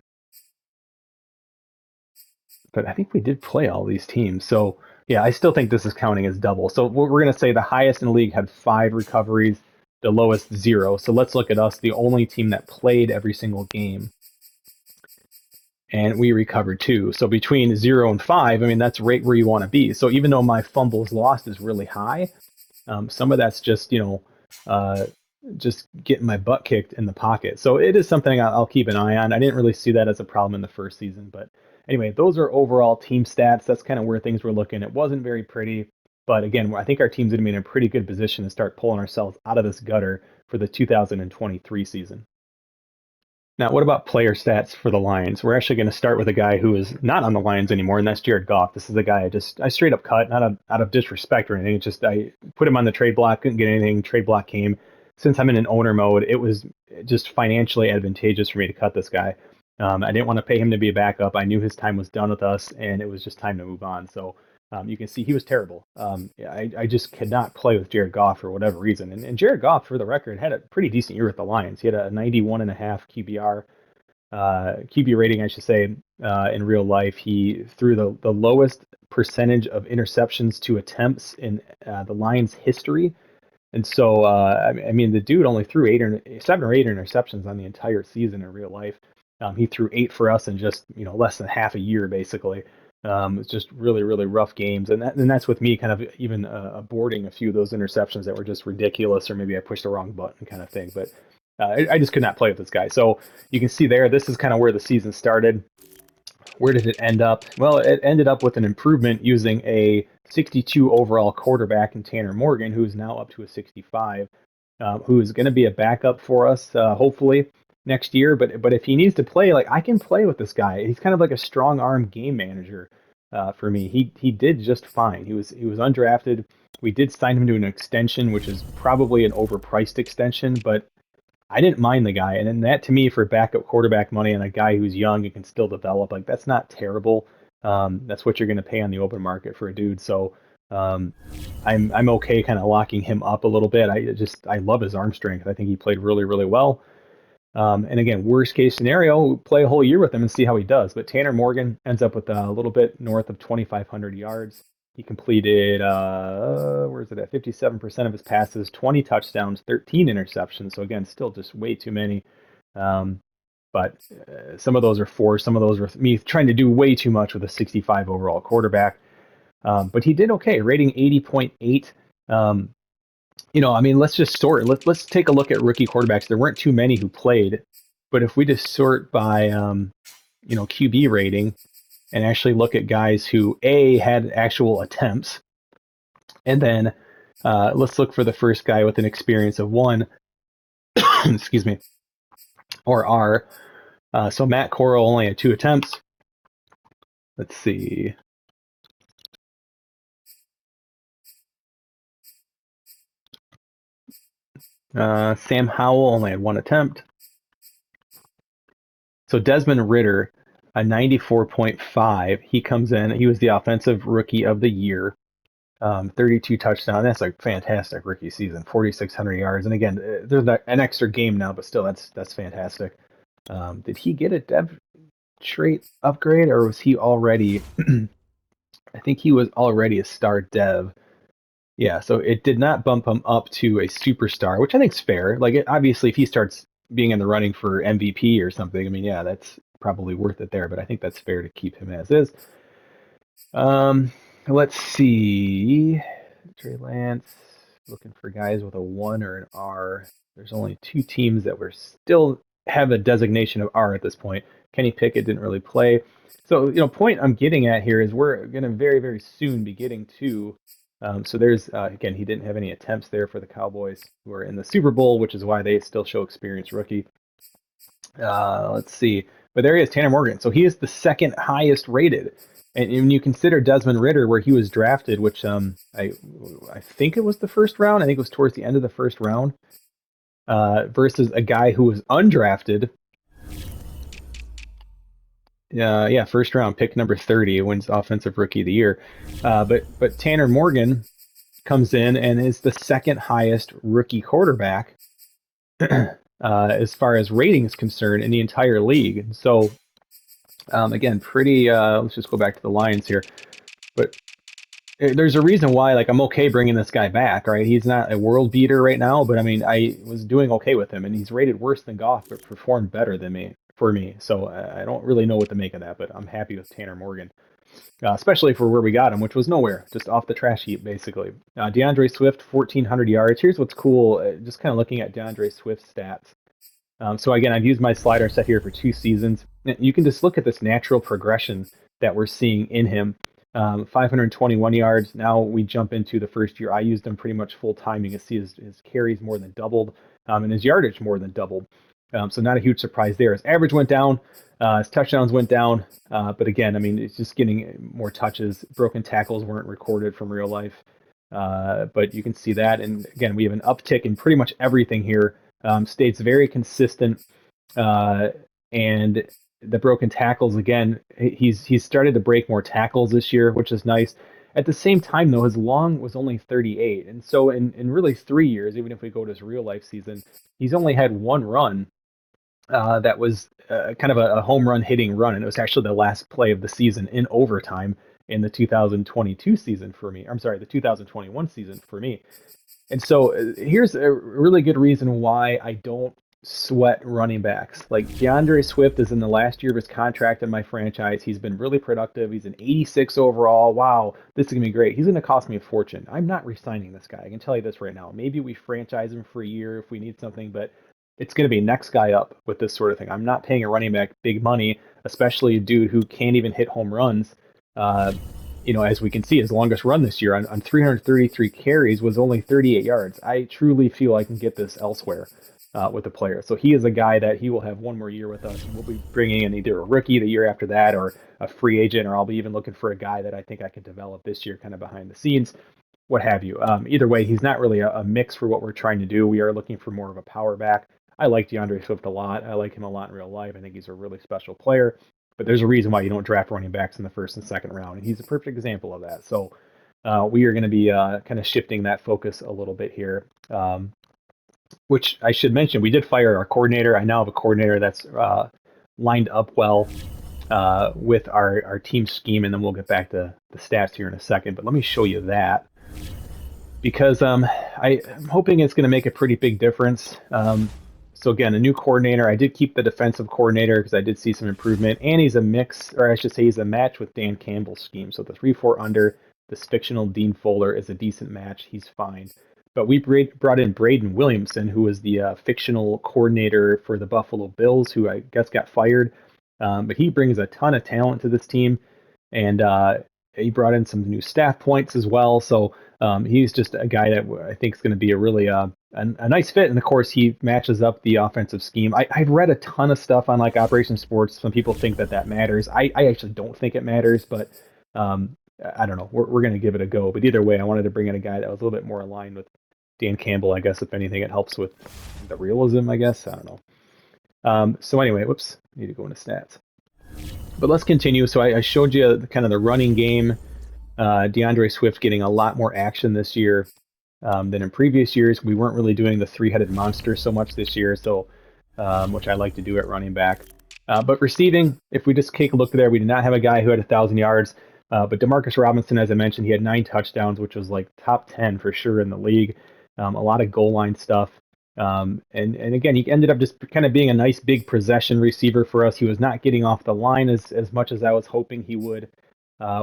But I think we did play all these teams. So yeah, I still think this is counting as double. So we're going to say the highest in the league had 5 recoveries, the lowest 0. So let's look at us, the only team that played every single game. And we recovered 2. So between 0 and 5, I mean, that's right where you want to be. So even though my fumbles lost is really high, some of that's just, just getting my butt kicked in the pocket. So it is something I'll keep an eye on. I didn't really see that as a problem in the first season. But anyway, those are overall team stats. That's kind of where things were looking. It wasn't very pretty. But again, I think our team's going to be in a pretty good position to start pulling ourselves out of this gutter for the 2023 season. Now, what about player stats for the Lions? We're actually going to start with a guy who is not on the Lions anymore, and that's Jared Goff. This is a guy I straight up cut, not out of disrespect or anything. It's just I put him on the trade block, couldn't get anything. Trade block came. Since I'm in an owner mode, it was just financially advantageous for me to cut this guy. I didn't want to pay him to be a backup. I knew his time was done with us, and it was just time to move on. So you can see he was terrible. I just could not play with Jared Goff for whatever reason. And Jared Goff, for the record, had a pretty decent year with the Lions. He had a 91.5 QBR, QB rating, I should say, in real life. He threw the lowest percentage of interceptions to attempts in the Lions' history. And so, I mean, the dude only threw 7 or 8 interceptions on the entire season in real life. He threw 8 for us in just less than half a year, basically. It's just really, really rough games, and that's with me kind of even aborting a few of those interceptions that were just ridiculous, or maybe I pushed the wrong button kind of thing. But I just could not play with this guy. So you can see there, this is kind of where the season started. Where did it end up? Well, it ended up with an improvement using a 62 overall quarterback in Tanner Morgan, who is now up to a 65, who is going to be a backup for us, hopefully next year. But if he needs to play, like, I can play with this guy. He's kind of like a strong arm game manager for me. He did just fine. He was undrafted. We did sign him to an extension, which is probably an overpriced extension, but I didn't mind the guy. And then that, to me, for backup quarterback money and a guy who's young and can still develop, like, that's not terrible. That's what you're going to pay on the open market for a dude. So I'm okay kind of locking him up a little bit. I love his arm strength. I think he played really, really well. And again, worst case scenario, we'll play a whole year with him and see how he does. But Tanner Morgan ends up with a little bit north of 2,500 yards. He completed, where is it at? 57% of his passes, 20 touchdowns, 13 interceptions. So again, still just way too many. But some of those are forced. Some of those are me trying to do way too much with a 65 overall quarterback. But he did okay, rating 80.8. I mean, let's just sort. Let's take a look at rookie quarterbacks. There weren't too many who played, but if we just sort by, QB rating, and actually look at guys who had actual attempts, and then let's look for the first guy with an experience of 1, excuse me, or R. So Matt Corral only had 2 attempts. Let's see. Sam Howell only had 1 attempt. So Desmond Ridder, a 94.5. He comes in. He was the offensive rookie of the year. 32 touchdowns. That's a fantastic rookie season. 4,600 yards. And again, there's an extra game now, but still, that's fantastic. Did he get a dev trait upgrade, or was he already? I think he was already a star dev. Yeah, so it did not bump him up to a superstar, which I think is fair. Like, obviously, if he starts being in the running for MVP or something, I mean, yeah, that's probably worth it there. But I think that's fair to keep him as is. Let's see. Trey Lance, looking for guys with a 1 or an R. There's only 2 teams that were still have a designation of R at this point. Kenny Pickett didn't really play. So, point I'm getting at here is we're going to very, very soon be getting to. So there's, again, he didn't have any attempts there for the Cowboys, who are in the Super Bowl, which is why they still show experienced rookie. Let's see. But there he is, Tanner Morgan. So he is the second highest rated. And when you consider Desmond Ridder, where he was drafted, which I think it was the first round. I think it was towards the end of the first round, versus a guy who was undrafted. First round pick number 30, wins offensive rookie of the year. But Tanner Morgan comes in and is the second highest rookie quarterback as far as rating is concerned in the entire league. And so, again, pretty. Let's just go back to the Lions here, but there's a reason why, like, I'm okay bringing this guy back, right? He's not a world beater right now, but I mean, I was doing okay with him, and he's rated worse than Goff, but performed better than me for me. So I don't really know what to make of that, but I'm happy with Tanner Morgan, especially for where we got him, which was nowhere, just off the trash heap, basically. DeAndre Swift, 1,400 yards. Here's what's cool, just kind of looking at DeAndre Swift's stats. So again, I've used my slider set here for 2 seasons. You can just look at this natural progression that we're seeing in him. 521 yards. Now we jump into the first year. I used him pretty much full time. You can see his carries more than doubled, and his yardage more than doubled. So not a huge surprise there. His average went down. His touchdowns went down. But again, I mean, it's just getting more touches. Broken tackles weren't recorded from real life. But you can see that. And again, we have an uptick in pretty much everything here. Stays very consistent. And the broken tackles, again, he's started to break more tackles this year, which is nice. At the same time, though, his long was only 38. And so in really 3 years, even if we go to his real life season, he's only had one run that was kind of a home run hitting run. And it was actually the last play of the season in overtime in the 2022 season for me. I'm sorry, the 2021 season for me. And so here's a really good reason why I don't sweat running backs. Like, DeAndre Swift is in the last year of his contract in my franchise. He's been really productive. He's an 86 overall. Wow, this is going to be great. He's going to cost me a fortune. I'm not re-signing this guy. I can tell you this right now. Maybe we franchise him for a year if we need something, but it's going to be next guy up with this sort of thing. I'm not paying a running back big money, especially a dude who can't even hit home runs. As we can see, his longest run this year on 333 carries was only 38 yards. I truly feel I can get this elsewhere with a player. So he is a guy that he will have one more year with us. And we'll be bringing in either a rookie the year after that or a free agent, or I'll be even looking for a guy that I think I can develop this year kind of behind the scenes, what have you. Either way, he's not really a mix for what we're trying to do. We are looking for more of a power back. I like DeAndre Swift a lot. I like him a lot in real life. I think he's a really special player. But there's a reason why you don't draft running backs in the first and second round, and he's a perfect example of that. So we are going to be kind of shifting that focus a little bit here, which I should mention, we did fire our coordinator. I now have a coordinator that's lined up well with our team scheme, and then we'll get back to the stats here in a second. But let me show you that, because I'm hoping it's going to make a pretty big difference. So again, a new coordinator. I did keep the defensive coordinator because I did see some improvement, and he's a mix, or I should say he's a match with Dan Campbell's scheme. So the 3-4 under, this fictional Dean Fuller is a decent match. He's fine. But we brought in Braden Williamson, who was the fictional coordinator for the Buffalo Bills, who I guess got fired. But he brings a ton of talent to this team, and he brought in some new staff points as well. So he's just a guy that I think is going to be a really a nice fit. And of course, he matches up the offensive scheme. I've read a ton of stuff on like Operation Sports. Some people think that matters. I actually don't think it matters, but I don't know. We're going to give it a go. But either way, I wanted to bring in a guy that was a little bit more aligned with Dan Campbell. I guess if anything, it helps with the realism. I guess I don't know. So anyway, whoops, need to go into stats. But let's continue. So I showed you kind of the running game. DeAndre Swift getting a lot more action this year than in previous years. We weren't really doing the three-headed monster so much this year, so which I like to do at running back. But receiving, if we just take a look there, we did not have a guy who had 1,000 yards. But Demarcus Robinson, as I mentioned, he had 9 touchdowns, which was like top 10 for sure in the league. A lot of goal line stuff. And again, he ended up just kind of being a nice big possession receiver for us. He was not getting off the line as much as I was hoping he would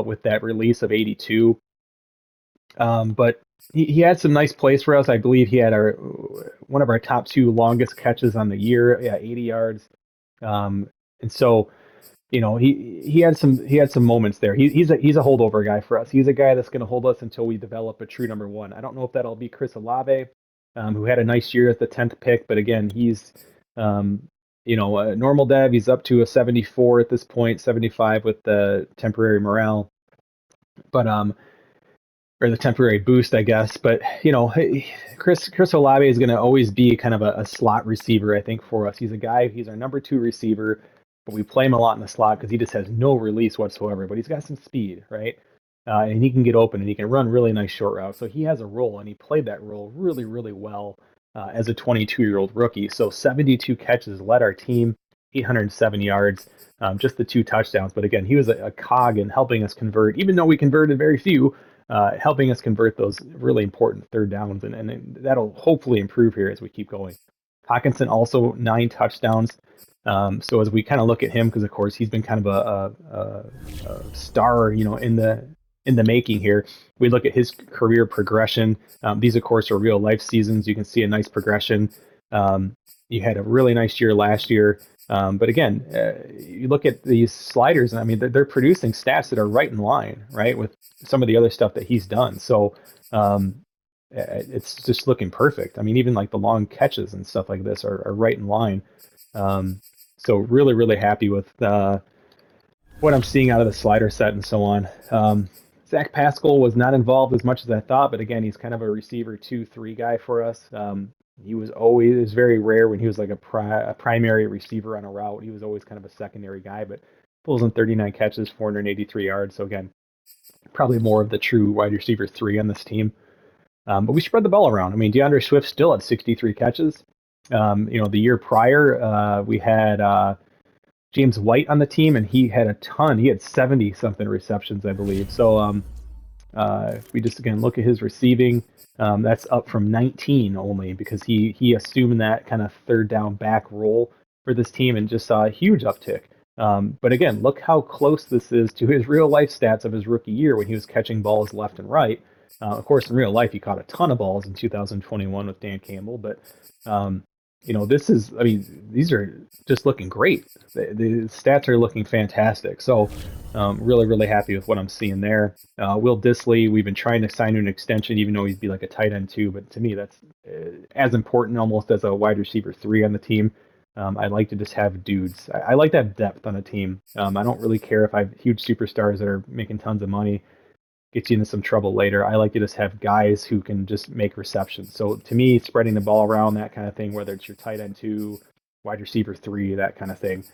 with that release of 82. But he had some nice plays for us. I believe he had one of our top 2 longest catches on the year, 80 yards. And so, he had some moments there. He's a holdover guy for us. He's a guy that's going to hold us until we develop a true number 1. I don't know if that'll be Chris Olave, who had a nice year at the 10th pick, but again, he's a normal dev. He's up to a 74 at this point, 75 with the temporary morale, but or the temporary boost, I guess. But Chris Olave is going to always be kind of a slot receiver, I think, for us. He's our number 2 receiver, but we play him a lot in the slot because he just has no release whatsoever. But he's got some speed, right? and he can get open and he can run really nice short routes. So he has a role, and he played that role really, really well as a 22-year-old rookie. So 72 catches, led our team, 807 yards, just the 2 touchdowns. But again, he was a cog in helping us convert, even though we converted very few, helping us convert those really important third downs. And that'll hopefully improve here as we keep going. Hawkinson also 9 touchdowns. So as we kind of look at him, because of course he's been kind of a star, in the making here. We look at his career progression. These, of course, are real life seasons. You can see a nice progression. You had a really nice year last year. But again, you look at these sliders, and I mean, they're producing stats that are right in line, right, with some of the other stuff that he's done. So it's just looking perfect. I mean, even like the long catches and stuff like this are right in line. So really, really happy with what I'm seeing out of the slider set and so on. Zach Pascal was not involved as much as I thought, but again, he's kind of a receiver 2-3 guy for us. He was always, it was very rare when he was like a primary receiver on a route. He was always kind of a secondary guy, but pulls in 39 catches, 483 yards. So again, probably more of the true wide receiver 3 on this team. But we spread the ball around. I mean, DeAndre Swift still had 63 catches. The year prior, we had James White on the team, and he had a ton. He had 70 something receptions, I believe. So if we just again look at his receiving, that's up from 19 only because he assumed that kind of third down back role for this team and just saw a huge uptick. But again, look how close this is to his real life stats of his rookie year when he was catching balls left and right. Of course, in real life, he caught a ton of balls in 2021 with Dan Campbell, but this is, I mean, these are just looking great. The stats are looking fantastic. So really, really happy with what I'm seeing there. Will Dissly, we've been trying to sign an extension, even though he'd be like a tight end too. But to me, that's as important almost as a wide receiver 3 on the team. I like to just have dudes. I like to have depth on a team. I don't really care if I have huge superstars that are making tons of money. Gets you into some trouble later. I like to just have guys who can just make receptions. So to me, spreading the ball around, that kind of thing, whether it's your tight end 2, wide receiver 3, that kind of thing,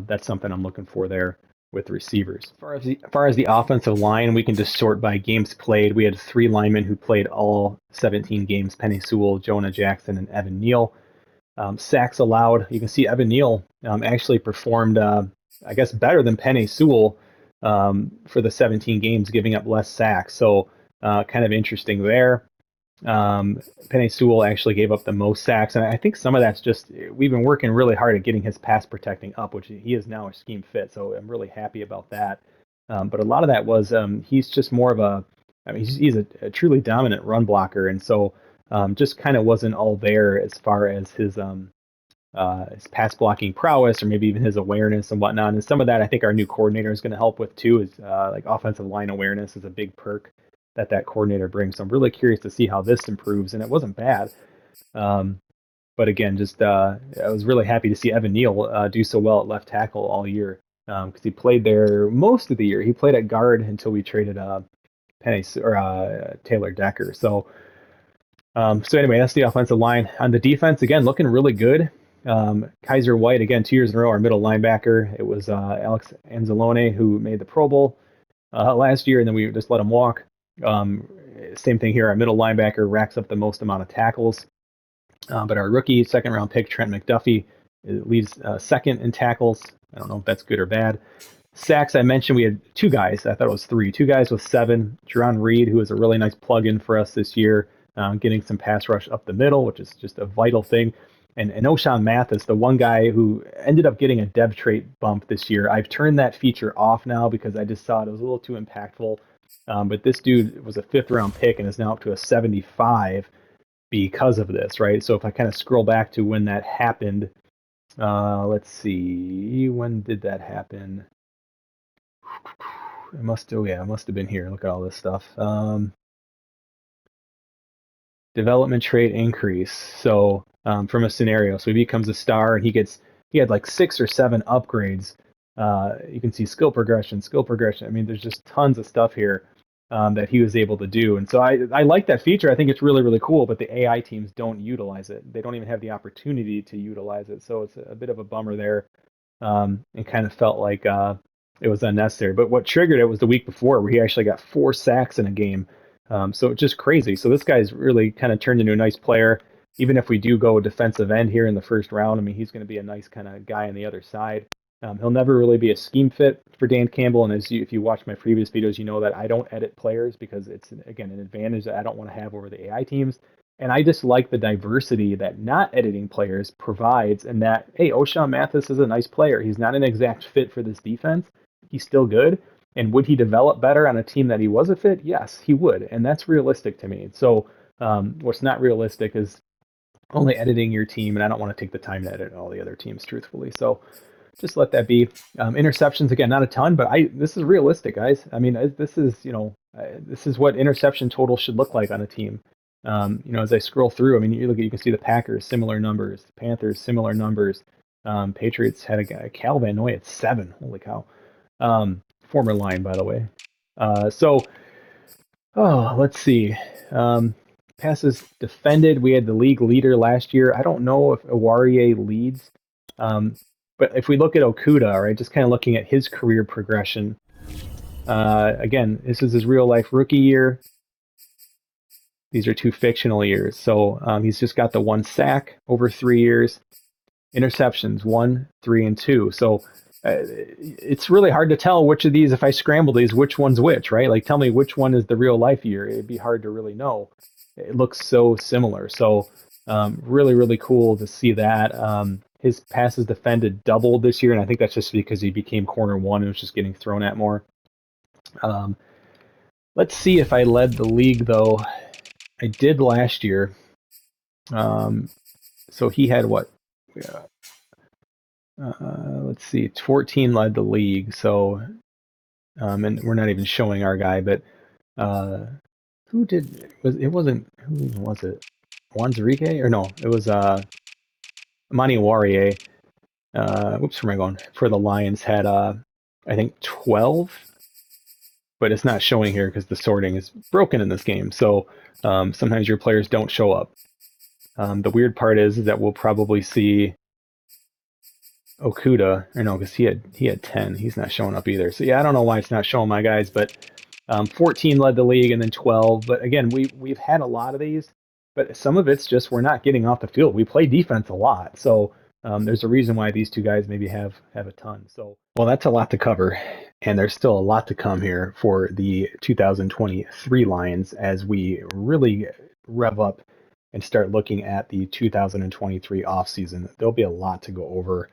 that's something I'm looking for there with receivers. As far as the offensive line, we can just sort by games played. We had 3 linemen who played all 17 games: Penny Sewell, Jonah Jackson, and Evan Neal. Sacks allowed. You can see Evan Neal actually performed, I guess, better than Penny Sewell for the 17 games, giving up less sacks. So kind of interesting there. Penny Sewell actually gave up the most sacks, and I think some of that's just we've been working really hard at getting his pass protecting up, which he is now a scheme fit. So I'm really happy about that. But a lot of that was he's just more of a, I mean, he's a truly dominant run blocker, and so just kind of wasn't all there as far as his pass blocking prowess or maybe even his awareness and whatnot. And some of that I think our new coordinator is going to help with too, is like offensive line awareness is a big perk that coordinator brings. So I'm really curious to see how this improves. And it wasn't bad. But again, just I was really happy to see Evan Neal do so well at left tackle all year because he played there most of the year. He played at guard until we traded Taylor Decker. So anyway, that's the offensive line. On the defense, again, looking really good. Kaiser White, again, 2 years in a row, our middle linebacker. It was Alex Anzalone who made the Pro Bowl last year, and then we just let him walk. Same thing here. Our middle linebacker racks up the most amount of tackles. But our rookie, second-round pick, Trent McDuffie, leads second in tackles. I don't know if that's good or bad. Sacks, I mentioned we had 2 guys. I thought it was 3. 2 guys with 7. Jerron Reed, who was a really nice plug-in for us this year, getting some pass rush up the middle, which is just a vital thing. And O'Shawn Mathis, the one guy who ended up getting a dev trait bump this year. I've turned that feature off now because I just saw it was a little too impactful. But this dude was a 5th-round pick and is now up to a 75 because of this, right? So if I kind of scroll back to when that happened, let's see, when did that happen? It must have been here. Look at all this stuff. Development trait increase. So from a scenario, so he becomes a star and he had like 6 or 7 upgrades. You can see skill progression. I mean, there's just tons of stuff here that he was able to do. And so I like that feature. I think it's really, really cool, but the AI teams don't utilize it. They don't even have the opportunity to utilize it. So it's a bit of a bummer there. And kind of felt like it was unnecessary. But what triggered it was the week before where he actually got 4 sacks in a game. So it's just crazy. So this guy's really kind of turned into a nice player. Even if we do go defensive end here in the first round, I mean, he's going to be a nice kind of guy on the other side. He'll never really be a scheme fit for Dan Campbell. And if you watch my previous videos, you know that I don't edit players because it's, again, an advantage that I don't want to have over the AI teams. And I just like the diversity that not editing players provides, and that, hey, O'Shawn Mathis is a nice player. He's not an exact fit for this defense. He's still good. And would he develop better on a team that he was a fit? Yes, he would. And that's realistic to me. So what's not realistic is only editing your team, and I don't want to take the time to edit all the other teams, truthfully. So just let that be. Interceptions, again, not a ton, but this is realistic, guys. I mean, this is, this is what interception total should look like on a team. As I scroll through, I mean, you can see the Packers, similar numbers, the Panthers, similar numbers. Patriots had a guy, Cal Van Noy at 7. Holy cow. Former Lion, by the way. Let's see. Passes defended, we had the league leader last year. I don't know if Awarie leads. But if we look at Okudah, right, just kind of looking at his career progression, again, this is his real life rookie year. These are 2 fictional years. So he's just got the 1 sack over 3 years. Interceptions, 1, 3, and 2. So it's really hard to tell which of these, if I scramble these, which one's which, right? Like, tell me which one is the real life year. It'd be hard to really know. It looks so similar. So really, really cool to see that. His passes defended doubled this year, and I think that's just because he became corner 1 and was just getting thrown at more. Let's see if I led the league, though. I did last year. So he had what? Let's see, 14 led the league. So, and we're not even showing our guy, but who wasn't, who was it? Wanzarike? Or no, it was Amani Awarie. Whoops, where am I going? For the Lions had, I think, 12, but it's not showing here because the sorting is broken in this game. So sometimes your players don't show up. The weird part is that we'll probably see Okudah, or no, because he had 10. He's not showing up either. So yeah, I don't know why it's not showing my guys, but 14 led the league and then 12. But again, we've had a lot of these, but some of it's just we're not getting off the field. We play defense a lot, so there's a reason why these 2 guys maybe have a ton. So, well, that's a lot to cover, and there's still a lot to come here for the 2023 Lions as we really rev up and start looking at the 2023 offseason. There'll be a lot to go over.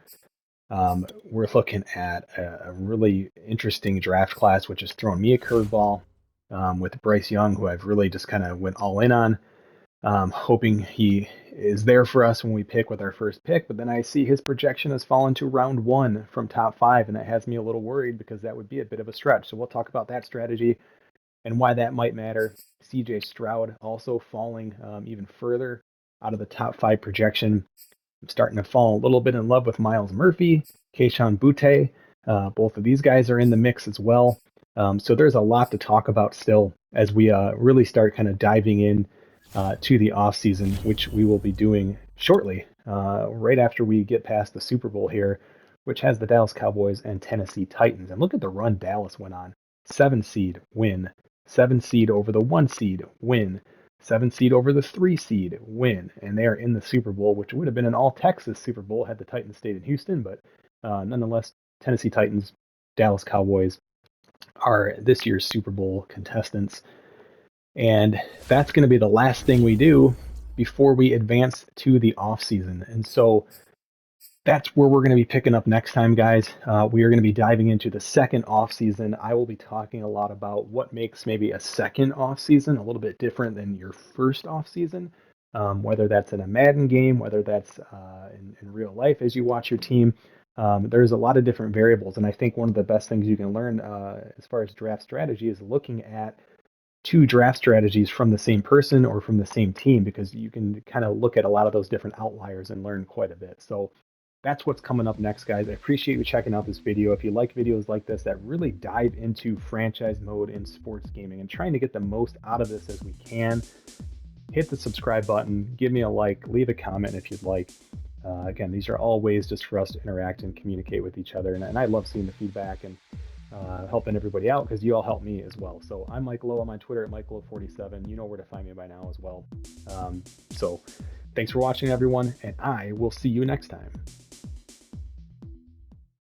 We're looking at a really interesting draft class, which has thrown me a curveball with Bryce Young, who I've really just kind of went all in on, hoping he is there for us when we pick with our first pick. But then I see his projection has fallen to round 1 from top 5, and that has me a little worried because that would be a bit of a stretch. So we'll talk about that strategy and why that might matter. CJ Stroud also falling even further out of the top 5 projection. I'm starting to fall a little bit in love with Myles Murphy, Kayshon Boutte. Both of these guys are in the mix as well. So there's a lot to talk about still as we really start kind of diving in to the offseason, which we will be doing shortly, right after we get past the Super Bowl here, which has the Dallas Cowboys and Tennessee Titans. And look at the run Dallas went on. 7 seed, win. 7 seed over the 1 seed, win. 7 seed over the 3 seed, win, and they are in the Super Bowl, which would have been an all-Texas Super Bowl had the Titans stayed in Houston, but nonetheless, Tennessee Titans, Dallas Cowboys are this year's Super Bowl contestants, and that's going to be the last thing we do before we advance to the offseason, and so that's where we're going to be picking up next time, guys. We are going to be diving into the second offseason. I will be talking a lot about what makes maybe a second offseason a little bit different than your first offseason, whether that's in a Madden game, whether that's in real life as you watch your team. There's a lot of different variables, and I think one of the best things you can learn as far as draft strategy is looking at 2 draft strategies from the same person or from the same team, because you can kind of look at a lot of those different outliers and learn quite a bit. So that's what's coming up next, guys. I appreciate you checking out this video. If you like videos like this that really dive into franchise mode in sports gaming and trying to get the most out of this as we can, hit the subscribe button, give me a like, leave a comment if you'd like. Again, these are all ways just for us to interact and communicate with each other, and I love seeing the feedback. And helping everybody out because you all help me as well. So I'm Mike Lowe. I'm on Twitter at MikeLowe47. You know where to find me by now as well. So thanks for watching, everyone, and I will see you next time.